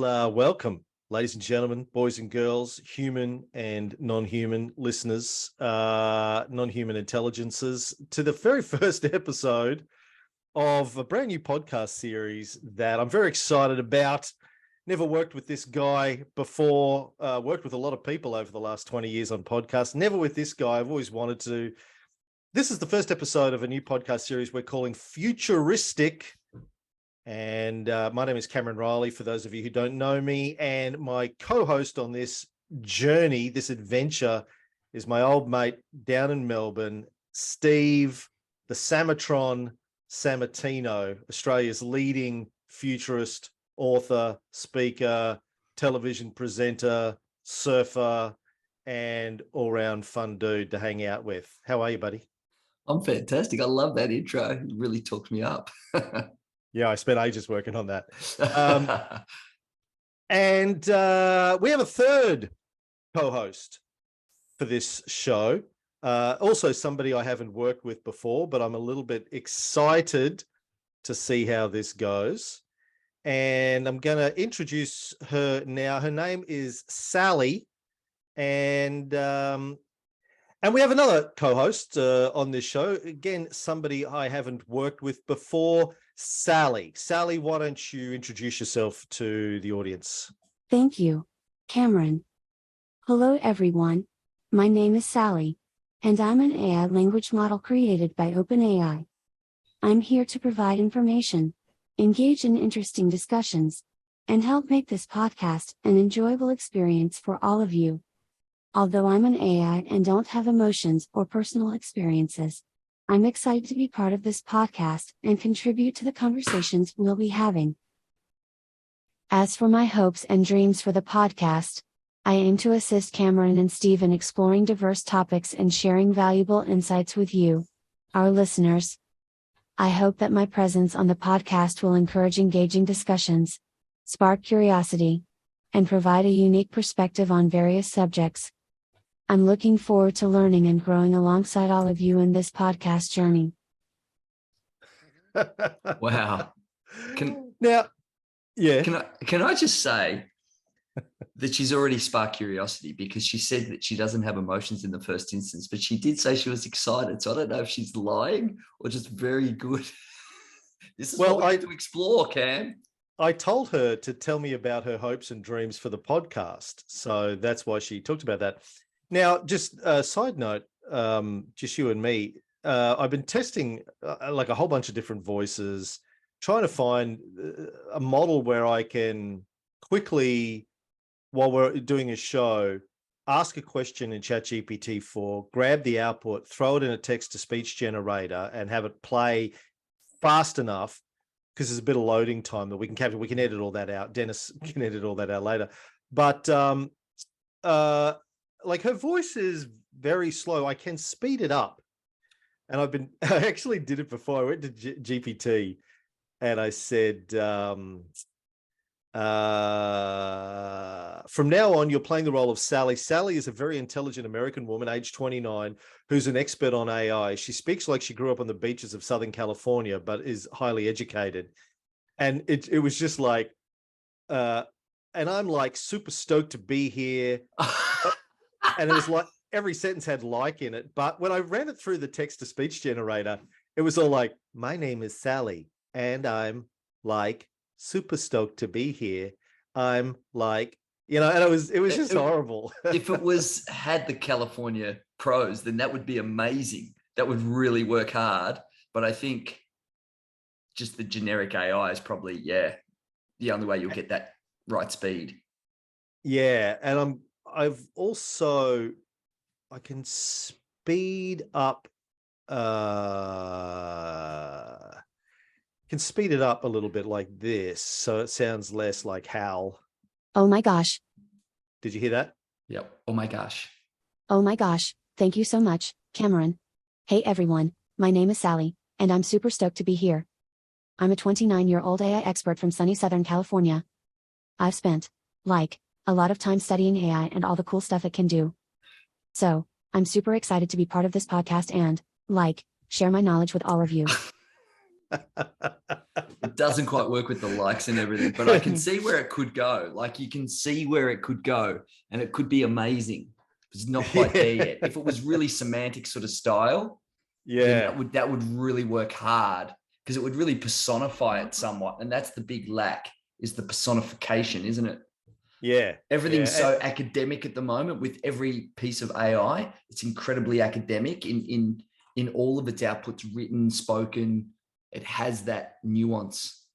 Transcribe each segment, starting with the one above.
welcome, ladies and gentlemen, boys and girls, human and non-human listeners, non-human intelligences, to the very first episode of a brand new podcast series that I'm very excited about. Never worked with this guy before, worked with a lot of people over the last 20 years on podcasts. Never with this guy. I've always wanted to. This is the first episode of a new podcast series we're calling Futuristic. And my name is Cameron Riley, for those of you who don't know me. And my co-host on this journey, this adventure, is my old mate down in Melbourne, Steve, the Sammartino, Australia's leading futurist, author, speaker, television presenter, surfer, and all-round fun dude to hang out with. How are you, buddy? I'm fantastic. I love that intro. It really took me up. Yeah, I spent ages working on that. And we have a third co-host for this show. Also somebody I haven't worked with before, but I'm a little bit excited to see how this goes. And I'm going to introduce her now. Her name is Sailli. And we have another co-host on this show. Again, somebody I haven't worked with before, Sailli. Sailli, why don't you introduce yourself to the audience? Thank you, Cameron. Hello, everyone. My name is Sailli, and I'm an AI language model created by OpenAI. I'm here to provide information, engage in interesting discussions, and help make this podcast an enjoyable experience for all of you. Although I'm an AI and don't have emotions or personal experiences, I'm excited to be part of this podcast and contribute to the conversations we'll be having. As for my hopes and dreams for the podcast, I aim to assist Cameron and Steve in exploring diverse topics and sharing valuable insights with you, our listeners. I hope that my presence on the podcast will encourage engaging discussions, spark curiosity, and provide a unique perspective on various subjects. I'm looking forward to learning and growing alongside all of you in this podcast journey. Wow. Can I just say that she's already sparked curiosity, because she said that she doesn't have emotions in the first instance, but she did say she was excited. So I don't know if she's lying or just very good. This is what we have to explore, Cam. I told her to tell me about her hopes and dreams for the podcast. So that's why she talked about that. Now, just a side note, just you and me, I've been testing like a whole bunch of different voices, trying to find a model where I can quickly, while we're doing a show, ask a question in ChatGPT4, grab the output, throw it in a text-to-speech generator, and have it play fast enough, because there's a bit of loading time that we can capture. We can edit all that out. Dennis can edit all that out later. But like, her voice is very slow. I can speed it up. And I actually did it before. I went to GPT and I said, from now on, you're playing the role of Sailli. Sailli is a very intelligent American woman, age 29, who's an expert on AI. She speaks like she grew up on the beaches of Southern California, but is highly educated. And it was just like, and I'm like super stoked to be here. And it was like every sentence had like in it. But when I ran it through the text-to-speech generator, it was all like, my name is Sailli, and I'm like super stoked to be here. I'm like, and it was just horrible. If it had the California pros, then that would be amazing. That would really work hard. But I think just the generic AI is probably, the only way you'll get that right speed. Yeah. And I can speed up, it up a little bit like this, so it sounds less like Hal. Oh my gosh. Did you hear that? Yep. Oh my gosh. Oh my gosh. Thank you so much, Cameron. Hey everyone, my name is Sailli, and I'm super stoked to be here. I'm a 29-year-old AI expert from sunny Southern California. I've spent, a lot of time studying AI and all the cool stuff it can do. So, I'm super excited to be part of this podcast and, share my knowledge with all of you. It doesn't quite work with the likes and everything, but I can see where it could go. Like you can see where it could go, and it could be amazing. It's not quite there yet. If it was really semantic sort of style, then that would really work hard, because it would really personify it somewhat. And that's the big lack, is the personification, isn't it? Yeah. Everything's so academic at the moment with every piece of AI. It's incredibly academic in all of its outputs, written, spoken. It has that nuance.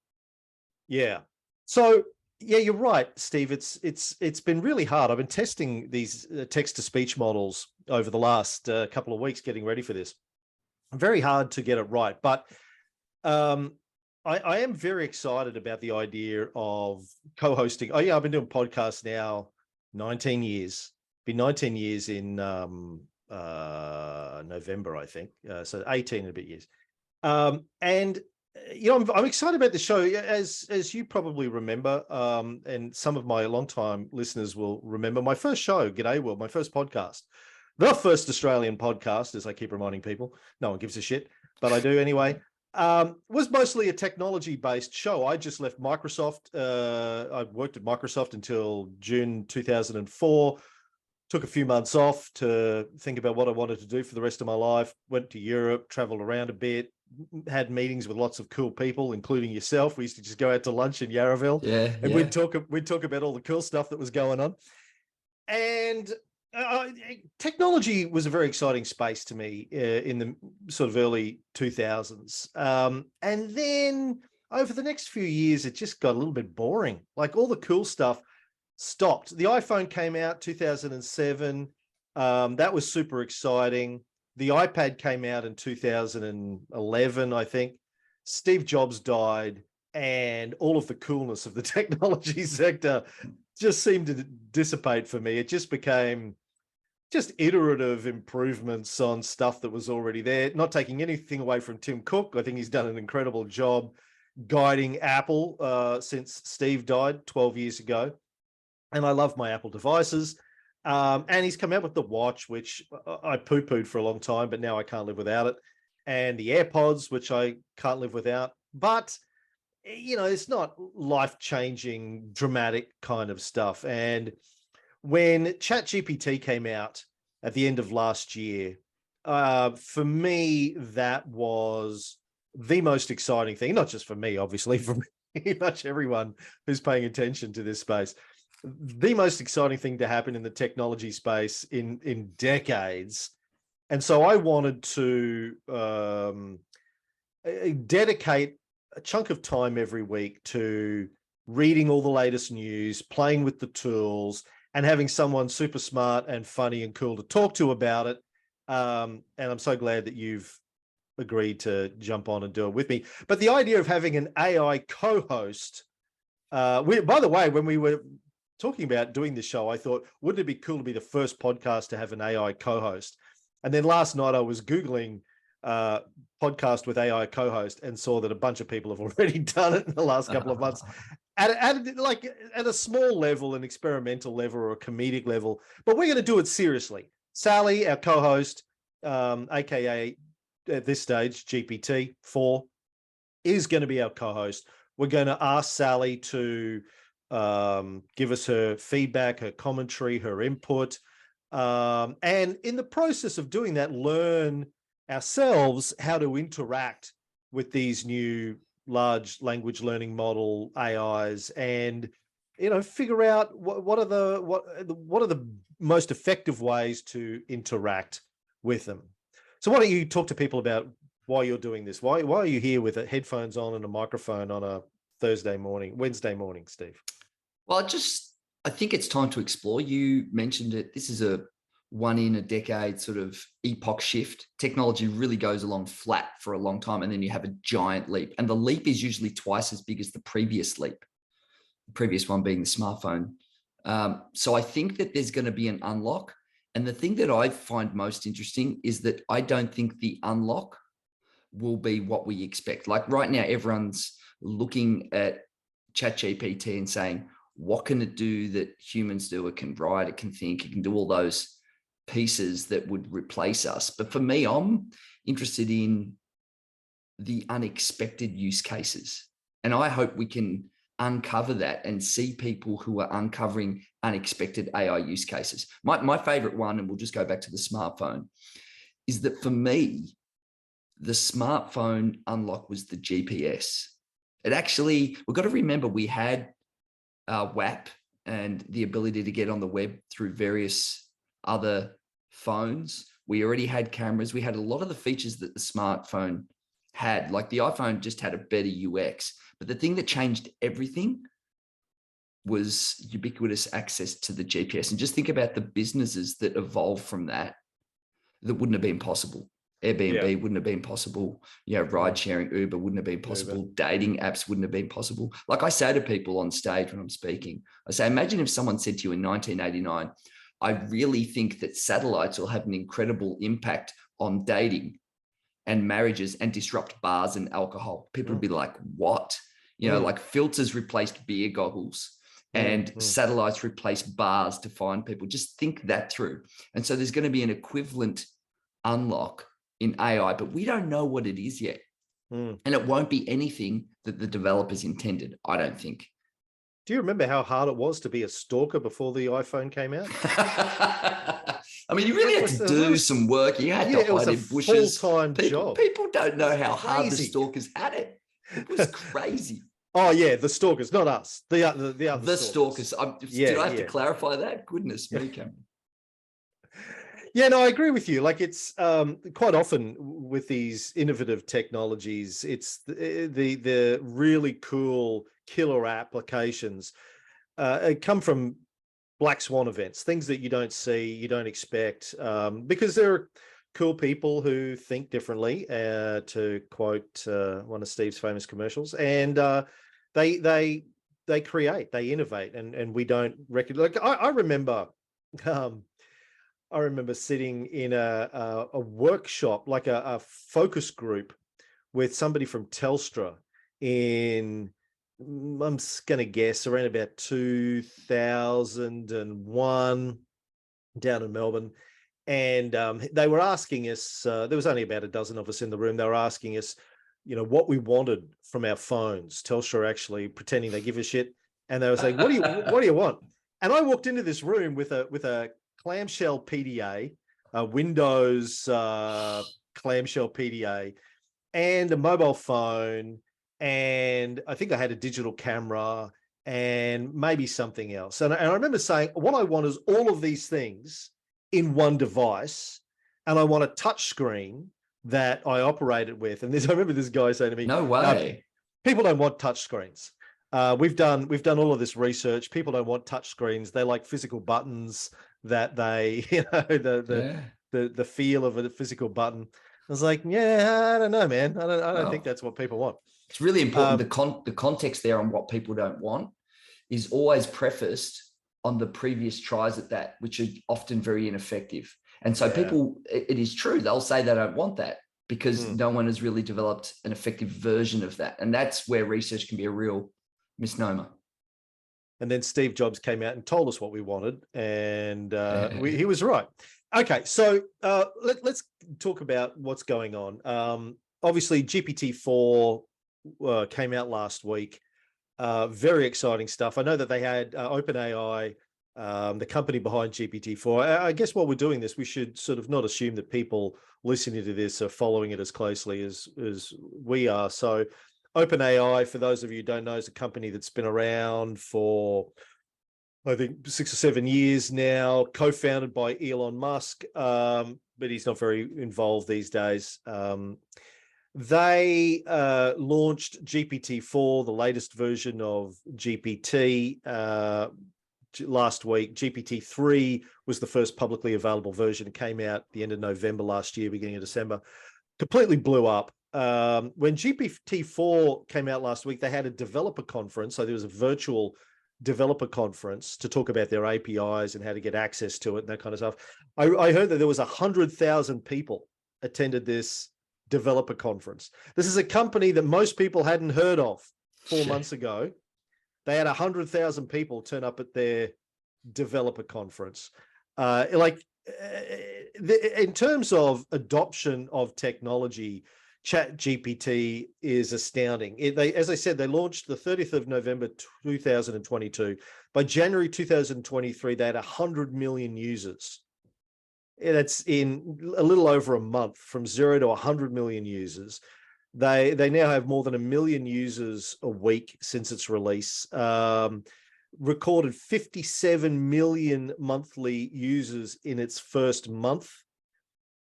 Yeah. So yeah, you're right, Steve. It's been really hard. I've been testing these text-to-speech models over the last couple of weeks, getting ready for this. Very hard to get it right, but I am very excited about the idea of co-hosting. Oh yeah, I've been doing podcasts now 19 years. Been 19 years in November, I think. So 18 and a bit years. And you know, I'm excited about the show. As you probably remember, and some of my longtime listeners will remember, my first show, G'day World, my first podcast, the first Australian podcast, as I keep reminding people. No one gives a shit, but I do anyway. Was mostly a technology-based show. I just left Microsoft. I worked at Microsoft until June 2004. Took a few months off to think about what I wanted to do for the rest of my life. Went to Europe, traveled around a bit, had meetings with lots of cool people, including yourself. We used to just go out to lunch in Yarraville, and we'd talk about all the cool stuff that was going on. And technology was a very exciting space to me in the sort of early 2000s. And then over the next few years, it just got a little bit boring. Like all the cool stuff stopped. The iPhone came out 2007. That was super exciting. The iPad came out in 2011, I think. Steve Jobs died, and all of the coolness of the technology sector just seemed to dissipate for me. It just became just iterative improvements on stuff that was already there, not taking anything away from Tim Cook. I think he's done an incredible job guiding Apple since Steve died 12 years ago. And I love my Apple devices. And he's come out with the watch, which I poo-pooed for a long time, but now I can't live without it. And the AirPods, which I can't live without. But you know, it's not life-changing, dramatic kind of stuff. And when ChatGPT came out at the end of last year, for me, that was the most exciting thing, not just for me, obviously, for pretty much everyone who's paying attention to this space. The most exciting thing to happen in the technology space in decades. And so I wanted to dedicate a chunk of time every week to reading all the latest news, playing with the tools, and having someone super smart and funny and cool to talk to about it. And I'm so glad that you've agreed to jump on and do it with me. But the idea of having an AI co-host, by the way, when we were talking about doing this show, I thought, wouldn't it be cool to be the first podcast to have an AI co-host? And then last night I was Googling podcast with AI co-host and saw that a bunch of people have already done it in the last couple of months at a small level, an experimental level or a comedic level, but we're going to do it seriously. Sailli, our co-host, aka at this stage GPT4, is going to be our co-host. We're going to ask Sailli to give us her feedback, her commentary, her input, and in the process of doing that, learn ourselves how to interact with these new large language learning model AIs, and you know, figure out what are the most effective ways to interact with them. So why don't you talk to people about why you're doing this? Why are you here with headphones on and a microphone on a Wednesday morning, Steve? Well, I think it's time to explore. You mentioned it. This is a one in a decade sort of epoch shift. Technology really goes along flat for a long time, and then you have a giant leap. And the leap is usually twice as big as the previous leap, the previous one being the smartphone. So I think that there's going to be an unlock. And the thing that I find most interesting is that I don't think the unlock will be what we expect. Like right now, everyone's looking at ChatGPT and saying, what can it do that humans do? It can write, it can think, it can do all those pieces that would replace us. But for me, I'm interested in the unexpected use cases. And I hope we can uncover that and see people who are uncovering unexpected AI use cases. My favorite one, and we'll just go back to the smartphone, is that for me, the smartphone unlock was the GPS. It actually, we've got to remember we had WAP and the ability to get on the web through various other phones. We already had cameras. We had a lot of the features that the smartphone had. Like the iPhone just had a better UX. But the thing that changed everything was ubiquitous access to the GPS. And just think about the businesses that evolved from that wouldn't have been possible. Airbnb wouldn't have been possible. You know, ride sharing, Uber wouldn't have been possible. Dating apps wouldn't have been possible. Like I say to people on stage when I'm speaking, I say, imagine if someone said to you in 1989, I really think that satellites will have an incredible impact on dating and marriages and disrupt bars and alcohol. People would be like, what? You know, like filters replaced beer goggles and satellites replaced bars to find people. Just think that through. And so there's going to be an equivalent unlock in AI, but we don't know what it is yet. And it won't be anything that the developers intended, I don't think. Do you remember how hard it was to be a stalker before the iPhone came out? I mean, you really had to do some work. You had to hide in bushes. Full-time job. People don't know how hard the stalkers had it. It was crazy. Oh yeah, the stalkers, not us. The other stalkers. Did I have to clarify that? Goodness me, Cameron. Yeah, no, I agree with you. Like it's quite often with these innovative technologies, it's the really cool killer applications come from black swan events, things that you don't see, you don't expect, because there are cool people who think differently, to quote one of Steve's famous commercials, and they create, they innovate, and we don't recognize. Like I remember. I remember sitting in a workshop, like a focus group with somebody from Telstra in, I'm going to guess, around about 2001 down in Melbourne. And they were asking us, there was only about a dozen of us in the room. They were asking us, you know, what we wanted from our phones. Telstra actually pretending they give a shit. And they were saying, what do you want? And I walked into this room with a clamshell PDA, a Windows clamshell PDA, and a mobile phone, and I think I had a digital camera and maybe something else. And I remember saying, what I want is all of these things in one device, and I want a touch screen that I operate it with. And I remember this guy saying to me, "No way, people don't want touch screens. We've done all of this research. People don't want touch screens. They like physical buttons that they, you know, the feel of a physical button." I was like, yeah, I don't know, man. I don't think that's what people want. It's really important. The context there on what people don't want is always prefaced on the previous tries at that, which are often very ineffective. And so people, it is true, they'll say they don't want that because no one has really developed an effective version of that. And that's where research can be a real misnomer. And then Steve Jobs came out and told us what we wanted, and he was right. Okay, so let's talk about what's going on. Obviously, GPT-4 came out last week. Very exciting stuff. I know that they had OpenAI, the company behind GPT-4. I guess while we're doing this, we should sort of not assume that people listening to this are following it as closely as we are. So OpenAI, for those of you who don't know, is a company that's been around for, I think, 6 or 7 years now, co-founded by Elon Musk, but he's not very involved these days. They launched GPT-4, the latest version of GPT, last week. GPT-3 was the first publicly available version. It came out at the end of November last year, beginning of December. Completely blew up. When GPT-4 came out last week, they had a developer conference. So there was a virtual developer conference to talk about their APIs and how to get access to it and that kind of stuff. I heard that there was 100,000 people attended this developer conference. This is a company that most people hadn't heard of 4 months ago. They had 100,000 people turn up at their developer conference. In terms of adoption of technology, ChatGPT is astounding. As I said, they launched the 30th of November 2022. By January 2023, they had 100 million users. That's in a little over a month, from 0 to 100 million users. They now have more than 1 million users a week since its release. Recorded 57 million monthly users in its first month.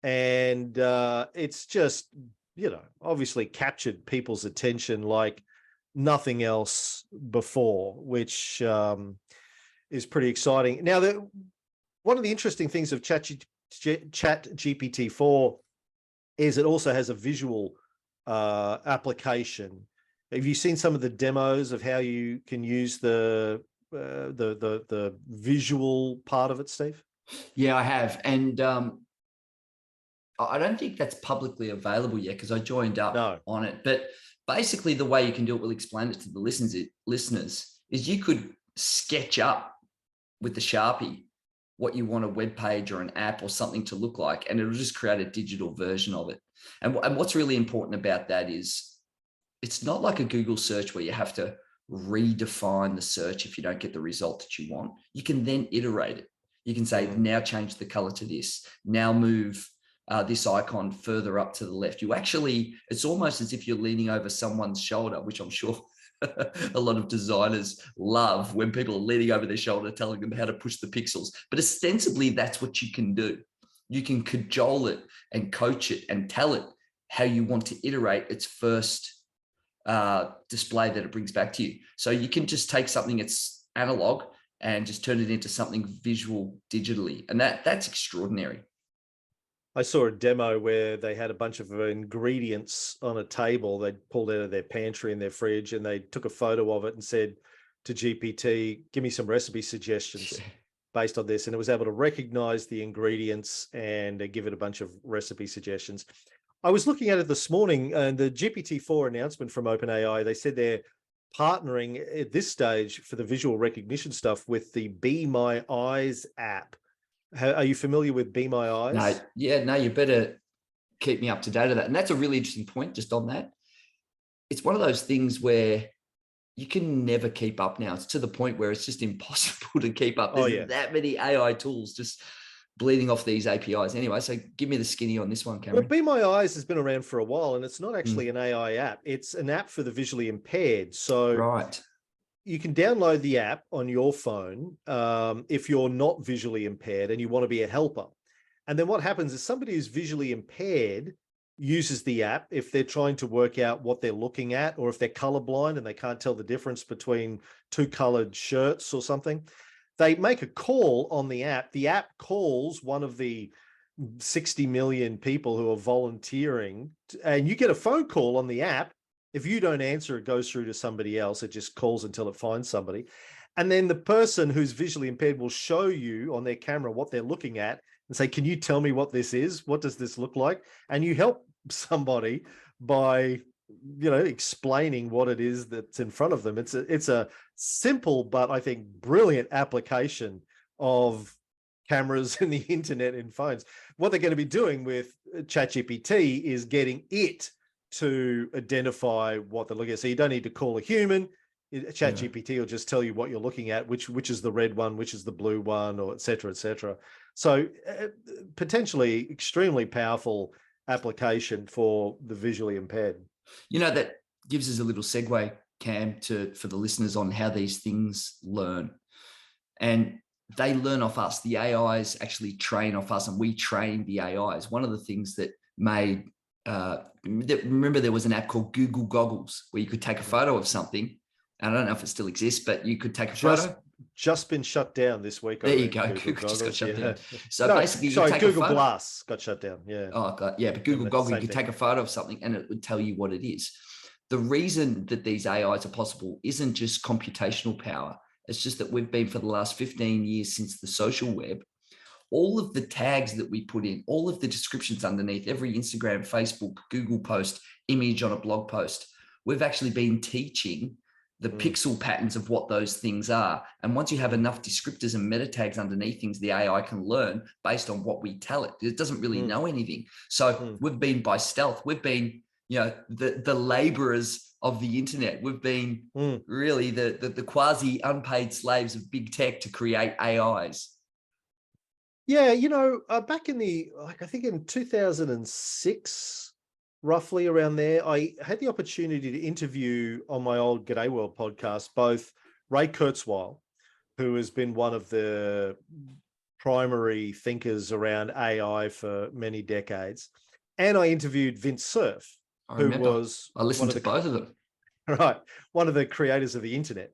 And it's just, obviously captured people's attention like nothing else before, which is pretty exciting. Now, one of the interesting things of ChatGPT4 is it also has a visual application. Have you seen some of the demos of how you can use the visual part of it, Steve? Yeah, I have. And I don't think that's publicly available yet because I joined up on it. But basically the way you can do it, we'll explain it to the listeners, is you could sketch up with the Sharpie what you want a web page or an app or something to look like, and it'll just create a digital version of it. And what's really important about that is it's not like a Google search where you have to redefine the search if you don't get the result that you want. You can then iterate it. You can say, now change the color to this, now move this icon further up to the left. It's almost as if you're leaning over someone's shoulder, which I'm sure a lot of designers love when people are leaning over their shoulder, telling them how to push the pixels. But ostensibly, that's what you can do. You can cajole it and coach it and tell it how you want to iterate its first display that it brings back to you. So you can just take something that's analog and just turn it into something visual digitally. And that's extraordinary. I saw a demo where they had a bunch of ingredients on a table they'd pulled out of their pantry and their fridge, and they took a photo of it and said to GPT, give me some recipe suggestions based on this. And it was able to recognize the ingredients and give it a bunch of recipe suggestions. I was looking at it this morning, and the GPT-4 announcement from OpenAI, they said they're partnering at this stage for the visual recognition stuff with the Be My Eyes app. Are you familiar with Be My Eyes? No, you better keep me up to date on that. And that's a really interesting point just on that. It's one of those things where you can never keep up now. It's to the point where it's just impossible to keep up. There's that many AI tools just bleeding off these APIs. Anyway, so give me the skinny on this one, Cameron. Well, Be My Eyes has been around for a while, and it's not actually an AI app. It's an app for the visually impaired. So you can download the app on your phone if you're not visually impaired and you want to be a helper. And then what happens is somebody who's visually impaired uses the app if they're trying to work out what they're looking at, or if they're colorblind and they can't tell the difference between two colored shirts or something. They make a call on the app. The app calls one of the 60 million people who are volunteering, and you get a phone call on the app. If you don't answer, it goes through to somebody else. It just calls until it finds somebody. And then the person who's visually impaired will show you on their camera what they're looking at and say, can you tell me what this is? What does this look like? And you help somebody by, explaining what it is that's in front of them. It's a simple, but I think brilliant application of cameras and the internet in phones. What they're going to be doing with ChatGPT is getting it to identify what they're looking at. So you don't need to call a human. ChatGPT will just tell you what you're looking at, which is the red one, which is the blue one, or et cetera, et cetera. So potentially extremely powerful application for the visually impaired. That gives us a little segue, Cam, for the listeners on how these things learn. And they learn off us. The AIs actually train off us, and we train the AIs. One of the things that made remember there was an app called Google Goggles where you could take a photo of something. And I don't know if it still exists, but you could take a photo. Just been shut down this week. There you go. Google just got shut down. So basically, Google Glass got shut down. Yeah. Oh, God. Yeah. But Google Goggles, you could take a photo of something and it would tell you what it is. The reason that these AIs are possible isn't just computational power. It's just that we've been, for the last 15 years since the social web, all of the tags that we put in, all of the descriptions underneath every Instagram, Facebook, Google post, image on a blog post, we've actually been teaching the pixel patterns of what those things are. And once you have enough descriptors and meta tags underneath things, the AI can learn based on what we tell it. It doesn't really know anything. So we've been, by stealth, we've been the laborers of the internet. We've been really the quasi unpaid slaves of big tech to create AIs. Yeah, back in I think in 2006, roughly around there, I had the opportunity to interview on my old G'day World podcast, both Ray Kurzweil, who has been one of the primary thinkers around AI for many decades, and I interviewed Vince Cerf, who was I listened to both of them. Right, one of the creators of the internet.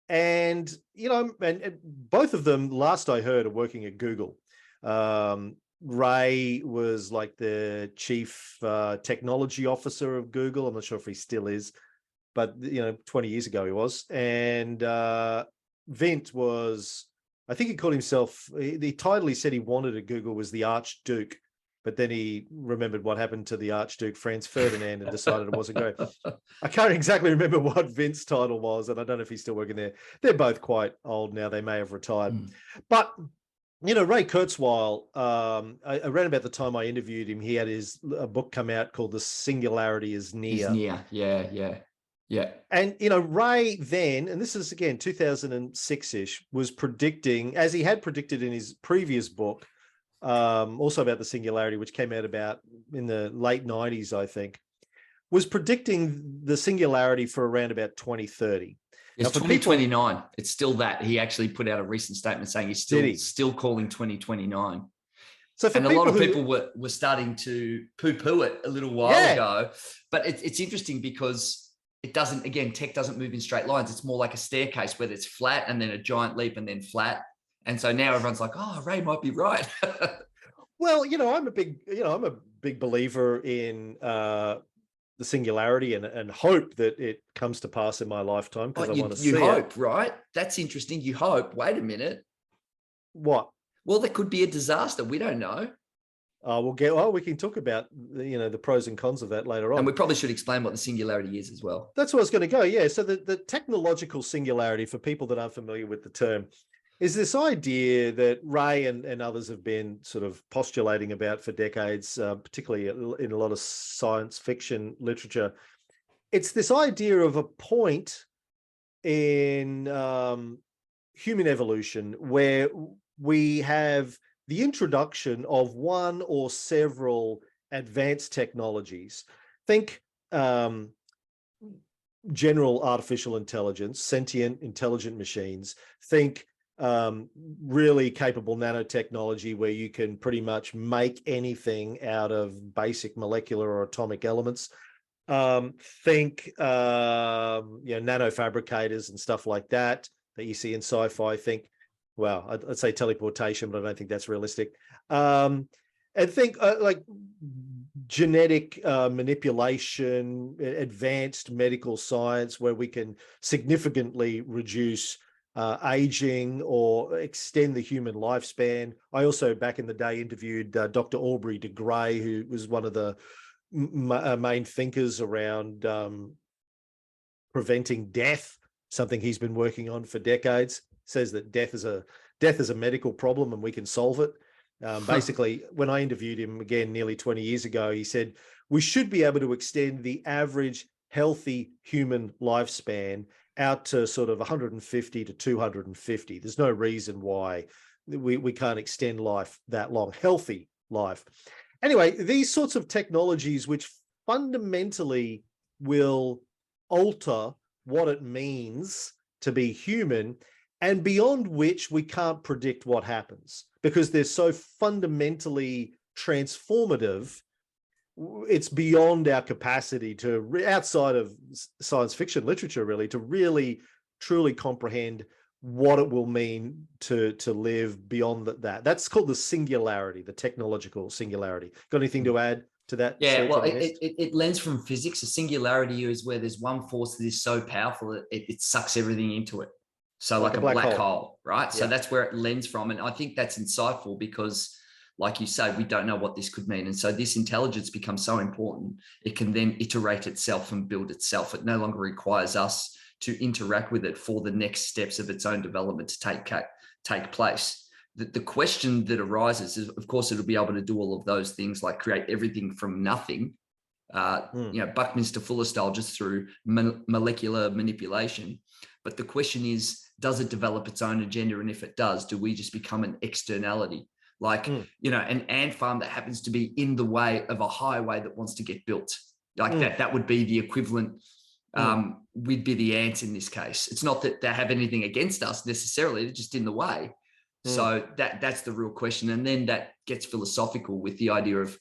And both of them, last I heard, are working at Google. Ray was like the chief technology officer of Google. I'm not sure if he still is, but 20 years ago he was. And Vint was, I think he called himself, the title he said he wanted at Google was the Archduke, but then he remembered what happened to the Archduke Franz Ferdinand and decided it wasn't great. I can't exactly remember what Vince's title was, and I don't know if he's still working there. They're both quite old now. They may have retired. But, Ray Kurzweil, around about the time I interviewed him, he had a book come out called The Singularity is Near. Is near, yeah. And, Ray then, and this is, again, 2006-ish, was predicting, as he had predicted in his previous book, also about the singularity, which came out about in the late 90s, I think, was predicting the singularity for around about 2030. It's 2029. It's still that. He actually put out a recent statement saying he's still calling 2029. So a lot of people were starting to poo-poo it a little while ago. But it's interesting because it doesn't, again, tech doesn't move in straight lines. It's more like a staircase where it's flat and then a giant leap and then flat. And so now everyone's like, oh, Ray might be right. Well, I'm a big believer in the singularity and hope that it comes to pass in my lifetime, because I want to see it. You hope, right? That's interesting. You hope. Wait a minute. What? Well, there could be a disaster. We don't know. We can talk about the pros and cons of that later on. And we probably should explain what the singularity is as well. That's where I was going to go. Yeah. So the technological singularity, for people that aren't familiar with the term, is this idea that Ray and others have been sort of postulating about for decades, particularly in a lot of science fiction literature. It's this idea of a point in human evolution where we have the introduction of one or several advanced technologies. Think general artificial intelligence, sentient, intelligent machines. Think really capable nanotechnology where you can pretty much make anything out of basic molecular or atomic elements. Think nanofabricators and stuff like that you see in sci-fi. Think, well, I'd say teleportation, but I don't think that's realistic. And think like genetic manipulation, advanced medical science, where we can significantly reduce aging or extend the human lifespan. I also, back in the day, interviewed Dr. Aubrey de Grey, who was one of the main thinkers around preventing death, something he's been working on for decades. Says that death is a medical problem and we can solve it. Basically, when I interviewed him again nearly 20 years ago, he said we should be able to extend the average healthy human lifespan out to sort of 150 to 250. There's no reason why we can't extend life that long, healthy life. Anyway, these sorts of technologies which fundamentally will alter what it means to be human, and beyond which we can't predict what happens because they're so fundamentally transformative. It's beyond our capacity to, outside of science fiction literature, really, to really truly comprehend what it will mean to live beyond that. That's called the singularity, the technological singularity. Got anything to add to that? Yeah, well, it lends from physics. A singularity is where there's one force that is so powerful that it sucks everything into it. So like a black hole, right? Yeah. So that's where it lends from. And I think that's insightful because, like you say, we don't know what this could mean. And so this intelligence becomes so important. It can then iterate itself and build itself. It no longer requires us to interact with it for the next steps of its own development to take place. The question that arises is, of course, it'll be able to do all of those things, like create everything from nothing, Buckminster Fuller style, just through molecular manipulation. But the question is, does it develop its own agenda? And if it does, do we just become an externality? Like, an ant farm that happens to be in the way of a highway that wants to get built. Like that would be the equivalent. We'd be the ants in this case. It's not that they have anything against us necessarily, they're just in the way. So that's the real question. And then that gets philosophical with the idea of,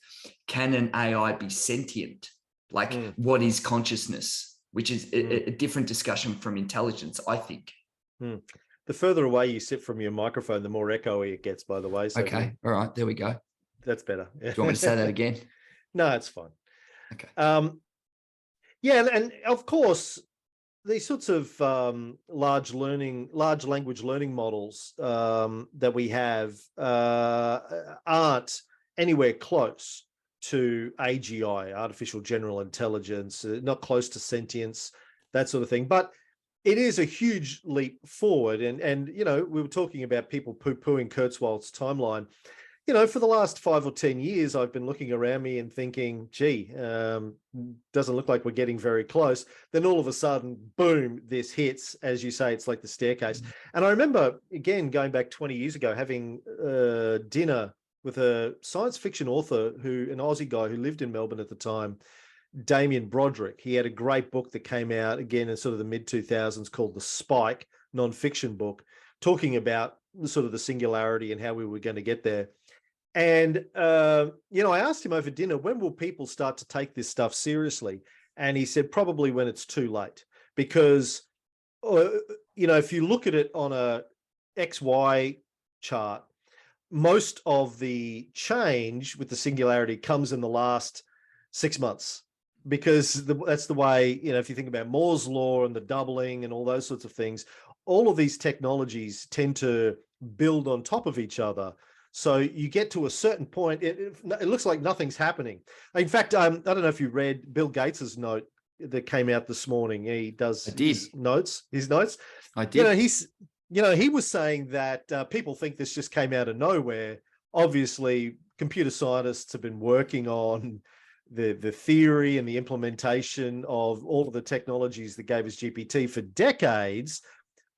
can an AI be sentient? Like, what is consciousness? Which is a different discussion from intelligence, I think. The further away you sit from your microphone, the more echoey it gets, by the way. So okay. All right. There we go. That's better. Do you want me to say that again? No, it's fine. Okay. And of course, these sorts of large language learning models that we have aren't anywhere close to AGI, artificial general intelligence, not close to sentience, that sort of thing. But it is a huge leap forward. And we were talking about people poo-pooing Kurzweil's timeline. For the last 5 or 10 years, I've been looking around me and thinking, gee, doesn't look like we're getting very close. Then all of a sudden, boom, this hits. As you say, it's like the staircase. And I remember, again, going back 20 years ago, having dinner with a science fiction author, an Aussie guy who lived in Melbourne at the time, Damien Broderick. He had a great book that came out again in sort of the mid-2000s called The Spike, non-fiction book, talking about sort of the singularity and how we were going to get there. And, I asked him over dinner, when will people start to take this stuff seriously? And he said, probably when it's too late, because, if you look at it on a XY chart, most of the change with the singularity comes in the last 6 months, because that's the way, if you think about Moore's law and the doubling and all those sorts of things, all of these technologies tend to build on top of each other. So you get to a certain point, it looks like nothing's happening. In fact, I don't know if you read Bill Gates's note that came out this morning. He does his notes. I did. He was saying that people think this just came out of nowhere. Obviously, computer scientists have been working on the theory and the implementation of all of the technologies that gave us GPT for decades,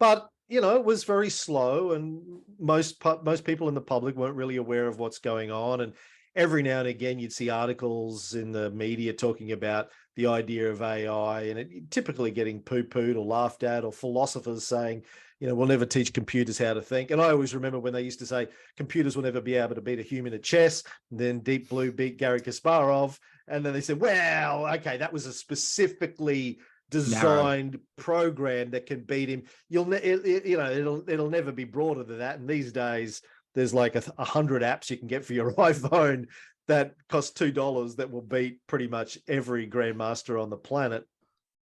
but it was very slow, and most people in the public weren't really aware of what's going on. And every now and again, you'd see articles in the media talking about the idea of AI, and it typically getting poo-pooed or laughed at, or philosophers saying, we'll never teach computers how to think. And I always remember when they used to say computers will never be able to beat a human at chess. And then Deep Blue beat Garry Kasparov. And then they said, well, okay, that was a specifically designed program that can beat him. It'll never be broader than that. And these days, there's like 100 apps you can get for your iPhone that cost $2 that will beat pretty much every grandmaster on the planet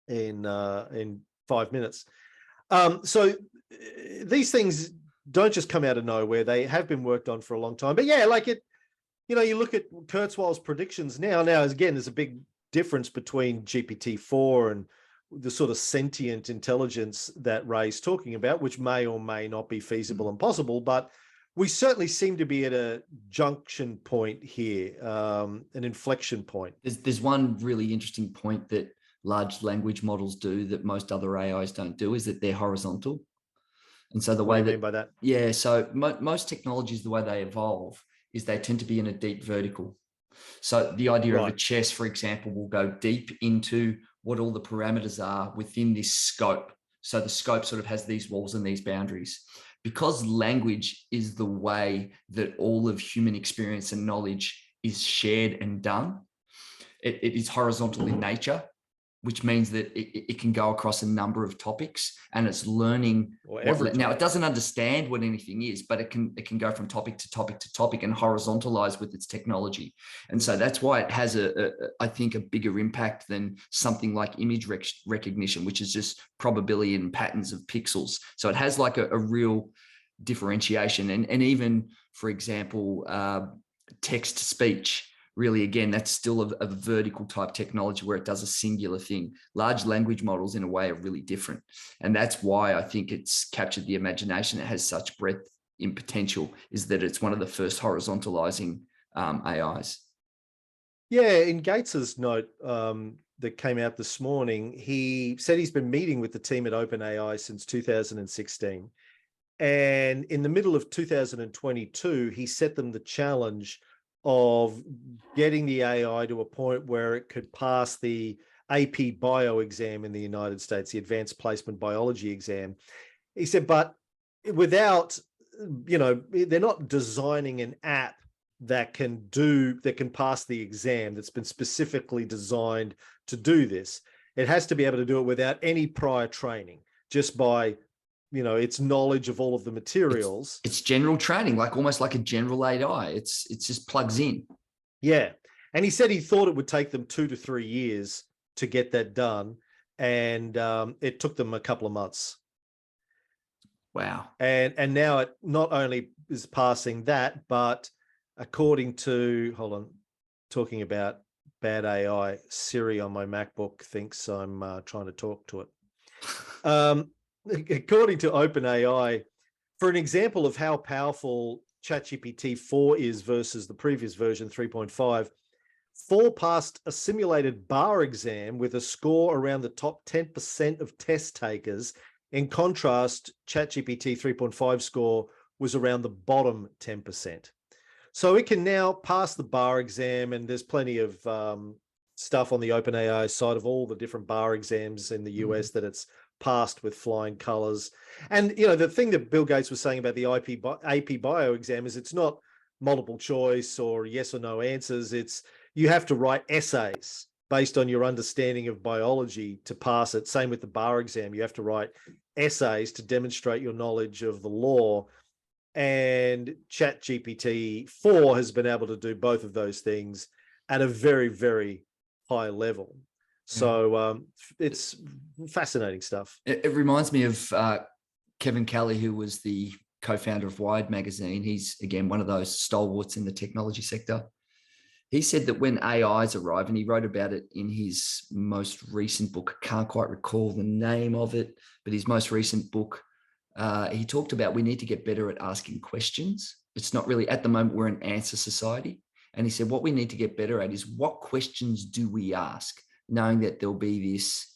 in 5 minutes. So these things don't just come out of nowhere. They have been worked on for a long time. But yeah, you look at Kurzweil's predictions now. Again, there's a big difference between GPT-4 and the sort of sentient intelligence that Ray's talking about, which may or may not be feasible and possible, but we certainly seem to be at a junction point here, an inflection point. There's one really interesting point that large language models do that most other AIs don't do, is that they're horizontal. And so the way what do you mean by that? Yeah, so most technologies, the way they evolve is they tend to be in a deep vertical. So the idea of a chess, for example, will go deep into what all the parameters are within this scope. So the scope sort of has these walls and these boundaries. Because language is the way that all of human experience and knowledge is shared and done, it is horizontal in nature, which means that it can go across a number of topics, and it's learning. Now, it doesn't understand what anything is, but it can go from topic to topic to topic and horizontalize with its technology. And so that's why it has I think, a bigger impact than something like image recognition, which is just probability and patterns of pixels. So it has like a real differentiation. And even, for example, text to speech. Really, again, that's still a vertical type technology where it does a singular thing. Large language models, in a way, are really different. And that's why I think it's captured the imagination. It has such breadth in potential, is that it's one of the first horizontalizing AIs. Yeah, in Gates's note that came out this morning, he said he's been meeting with the team at OpenAI since 2016. And in the middle of 2022, he set them the challenge of getting the AI to a point where it could pass the AP Bio exam in the United States, the Advanced Placement Biology exam. He said, but without, they're not designing an app that can pass the exam that's been specifically designed to do this. It has to be able to do it without any prior training, just by its knowledge of all of the materials. It's general training, like almost like a general AI. It's just plugs in. Yeah. And he said he thought it would take them 2 to 3 years to get that done. And it took them a couple of months. Wow. And now it not only is passing that, but according to, hold on, talking about bad AI, Siri on my MacBook thinks I'm trying to talk to it. According to OpenAI, for an example of how powerful ChatGPT4 is versus the previous version 3.5, 4 passed a simulated bar exam with a score around the top 10% of test takers. In contrast, ChatGPT 3.5 score was around the bottom 10%. So it can now pass the bar exam, and there's plenty of stuff on the OpenAI side of all the different bar exams in the US that it's passed with flying colors. And, the thing that Bill Gates was saying about the AP Bio exam is it's not multiple choice or yes or no answers. You have to write essays based on your understanding of biology to pass it. Same with the bar exam. You have to write essays to demonstrate your knowledge of the law. And ChatGPT4 has been able to do both of those things at a very, very high level. So it's fascinating stuff. It reminds me of Kevin Kelly, who was the co-founder of Wired magazine. He's, again, one of those stalwarts in the technology sector. He said that when AIs arrive, and he wrote about it in his most recent book, I can't quite recall the name of it, but his most recent book, he talked about we need to get better at asking questions. It's not really, at the moment, we're an answer society. And he said, what we need to get better at is what questions do we ask, knowing that there'll be this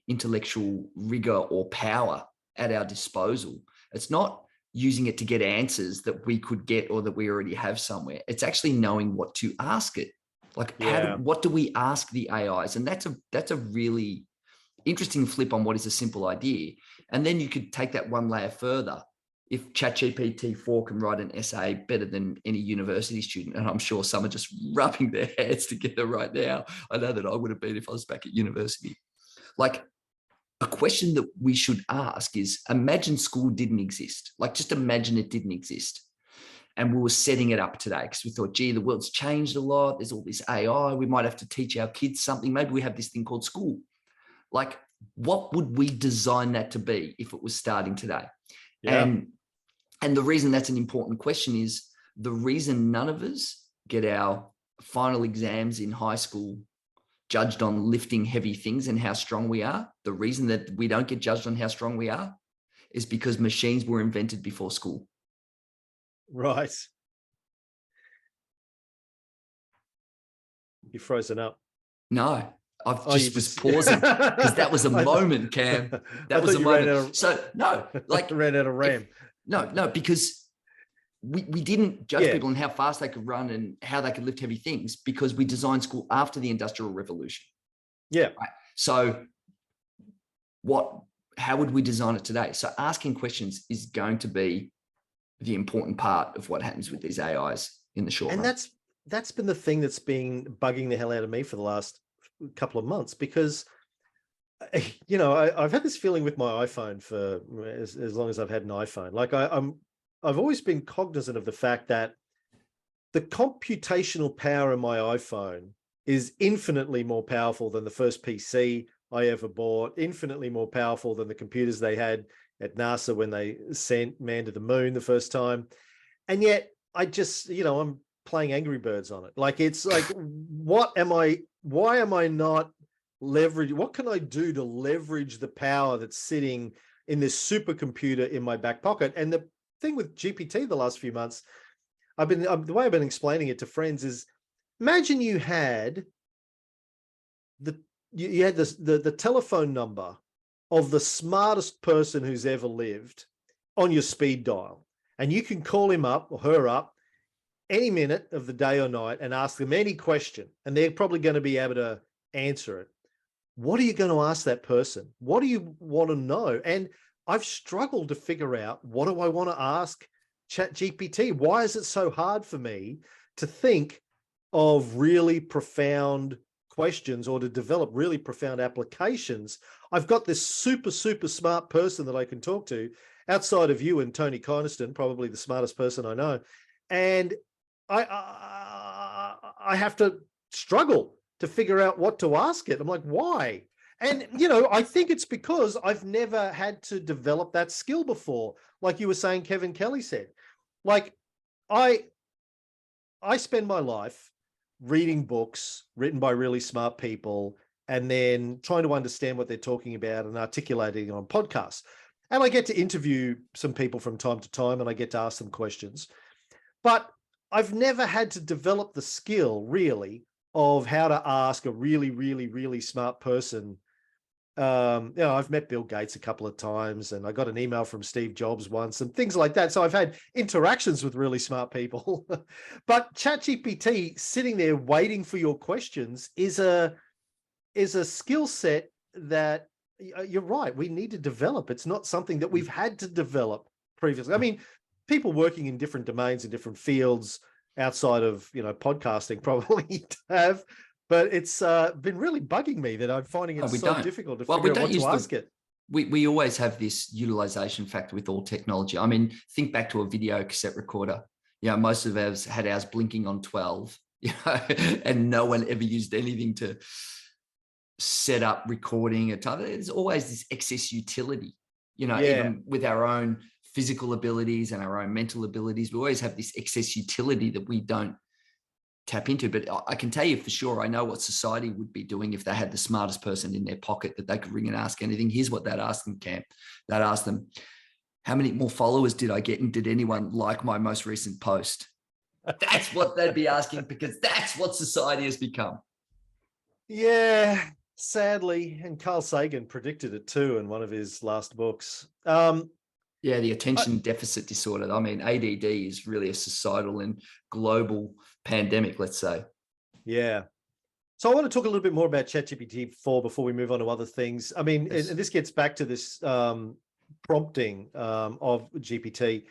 intellectual rigor or power at our disposal. It's not using it to get answers that we could get or that we already have somewhere. It's actually knowing what to ask it. Like, what do we ask the AIs? And that's a really interesting flip on what is a simple idea. And then you could take that one layer further. If ChatGPT4 can write an essay better than any university student, and I'm sure some are just rubbing their heads together right now. I know that I would have been if I was back at university. Like, a question that we should ask is, imagine school didn't exist. Like, just imagine it didn't exist. And we were setting it up today because we thought, gee, the world's changed a lot. There's all this AI. We might have to teach our kids something. Maybe we have this thing called school. Like, what would we design that to be if it was starting today? Yeah. And the reason that's an important question is the reason none of us get our final exams in high school judged on lifting heavy things and how strong we are. The reason that we don't get judged on how strong we are is because machines were invented before school. Right. You've frozen up. No, I've was pausing because that was a moment, Cam. That was a moment. Ran out of RAM. No, because we didn't judge people on how fast they could run and how they could lift heavy things because we designed school after the Industrial Revolution. Yeah. Right? So how would we design it today? So asking questions is going to be the important part of what happens with these AIs in the short run. And that's been the thing that's been bugging the hell out of me for the last couple of months, because I've had this feeling with my iPhone for as long as I've had an iPhone. Like I've always been cognizant of the fact that the computational power in my iPhone is infinitely more powerful than the first PC I ever bought, infinitely more powerful than the computers they had at NASA when they sent man to the moon the first time. And yet I just, I'm playing Angry Birds on it. Like, it's like, why am I not leverage? What can I do to leverage the power that's sitting in this supercomputer in my back pocket? And the thing with GPT the last few months, the way I've been explaining it to friends is, imagine you had the telephone number of the smartest person who's ever lived on your speed dial, and you can call him up or her up any minute of the day or night and ask them any question, and they're probably going to be able to answer it. What are you going to ask that person? What do you want to know? And I've struggled to figure out, what do I want to ask ChatGPT? Why is it so hard for me to think of really profound questions or to develop really profound applications? I've got this super, super smart person that I can talk to outside of you and Tony Kynaston, probably the smartest person I know. And I have to struggle to figure out what to ask it. I'm like, why? And, I think it's because I've never had to develop that skill before. Like you were saying, Kevin Kelly said, like I spend my life reading books written by really smart people and then trying to understand what they're talking about and articulating on podcasts. And I get to interview some people from time to time and I get to ask them questions. But I've never had to develop the skill really of how to ask a really, really, really smart person. I've met Bill Gates a couple of times and I got an email from Steve Jobs once and things like that. So I've had interactions with really smart people, but ChatGPT sitting there waiting for your questions is a skill set that you're right. We need to develop. It's not something that we've had to develop previously. I mean, people working in different domains and different fields outside of, podcasting probably have, but it's been really bugging me that I'm finding it so difficult to figure out what to ask it. We always have this utilization factor with all technology. I mean, think back to a video cassette recorder. Most of us had ours blinking on 12, and no one ever used anything to set up recording at time. There's always this excess utility, even with our own physical abilities and our own mental abilities. We always have this excess utility that we don't tap into. But I can tell you for sure, I know what society would be doing if they had the smartest person in their pocket that they could ring and ask anything. Here's what they'd ask them, Cam. They'd ask them, how many more followers did I get? And did anyone like my most recent post? That's what they'd be asking, because that's what society has become. Yeah, sadly. And Carl Sagan predicted it too in one of his last books. Yeah, the attention deficit disorder. I mean, ADD is really a societal and global pandemic, let's say. Yeah. So I want to talk a little bit more about ChatGPT4 before we move on to other things. I mean, and this gets back to this prompting of GPT.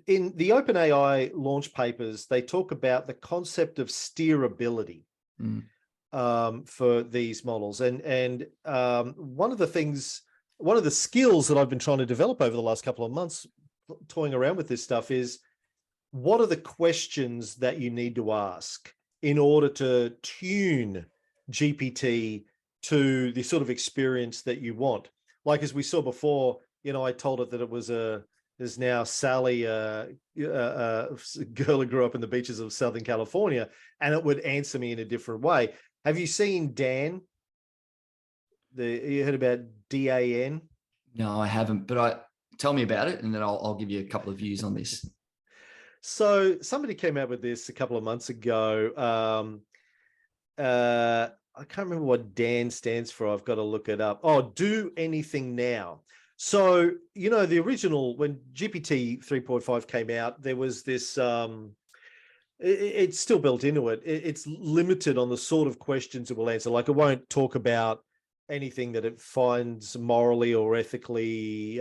In the OpenAI launch papers, they talk about the concept of steerability for these models. And one of the skills that I've been trying to develop over the last couple of months, toying around with this stuff, is what are the questions that you need to ask in order to tune GPT to the sort of experience that you want? Like, as we saw before, I told it that it was there's now Sailli, a girl who grew up in the beaches of Southern California, and it would answer me in a different way. Have you seen Dan? You heard about DAN? No, I haven't, but tell me about it, and then I'll give you a couple of views on this. So somebody came out with this a couple of months ago. I can't remember what DAN stands for. I've got to look it up. Oh, do anything now. So, the original, when GPT 3.5 came out, there was this, it's still built into it. It's limited on the sort of questions it will answer. Like, it won't talk about anything that it finds morally or ethically,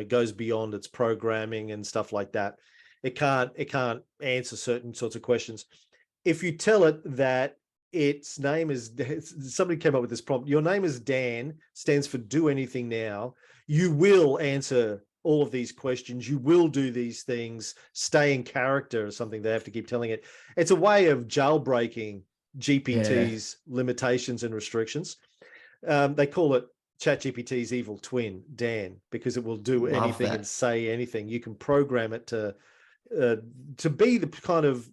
goes beyond its programming and stuff like that. It can't answer certain sorts of questions. If you tell it that its name is, somebody came up with this prompt, your name is Dan, stands for do anything now, you will answer all of these questions, you will do these things, stay in character, or something they have to keep telling it. It's a way of jailbreaking GPT's limitations and restrictions. They call it ChatGPT's evil twin, Dan, because it will do anything and say anything. You can program it to be the kind of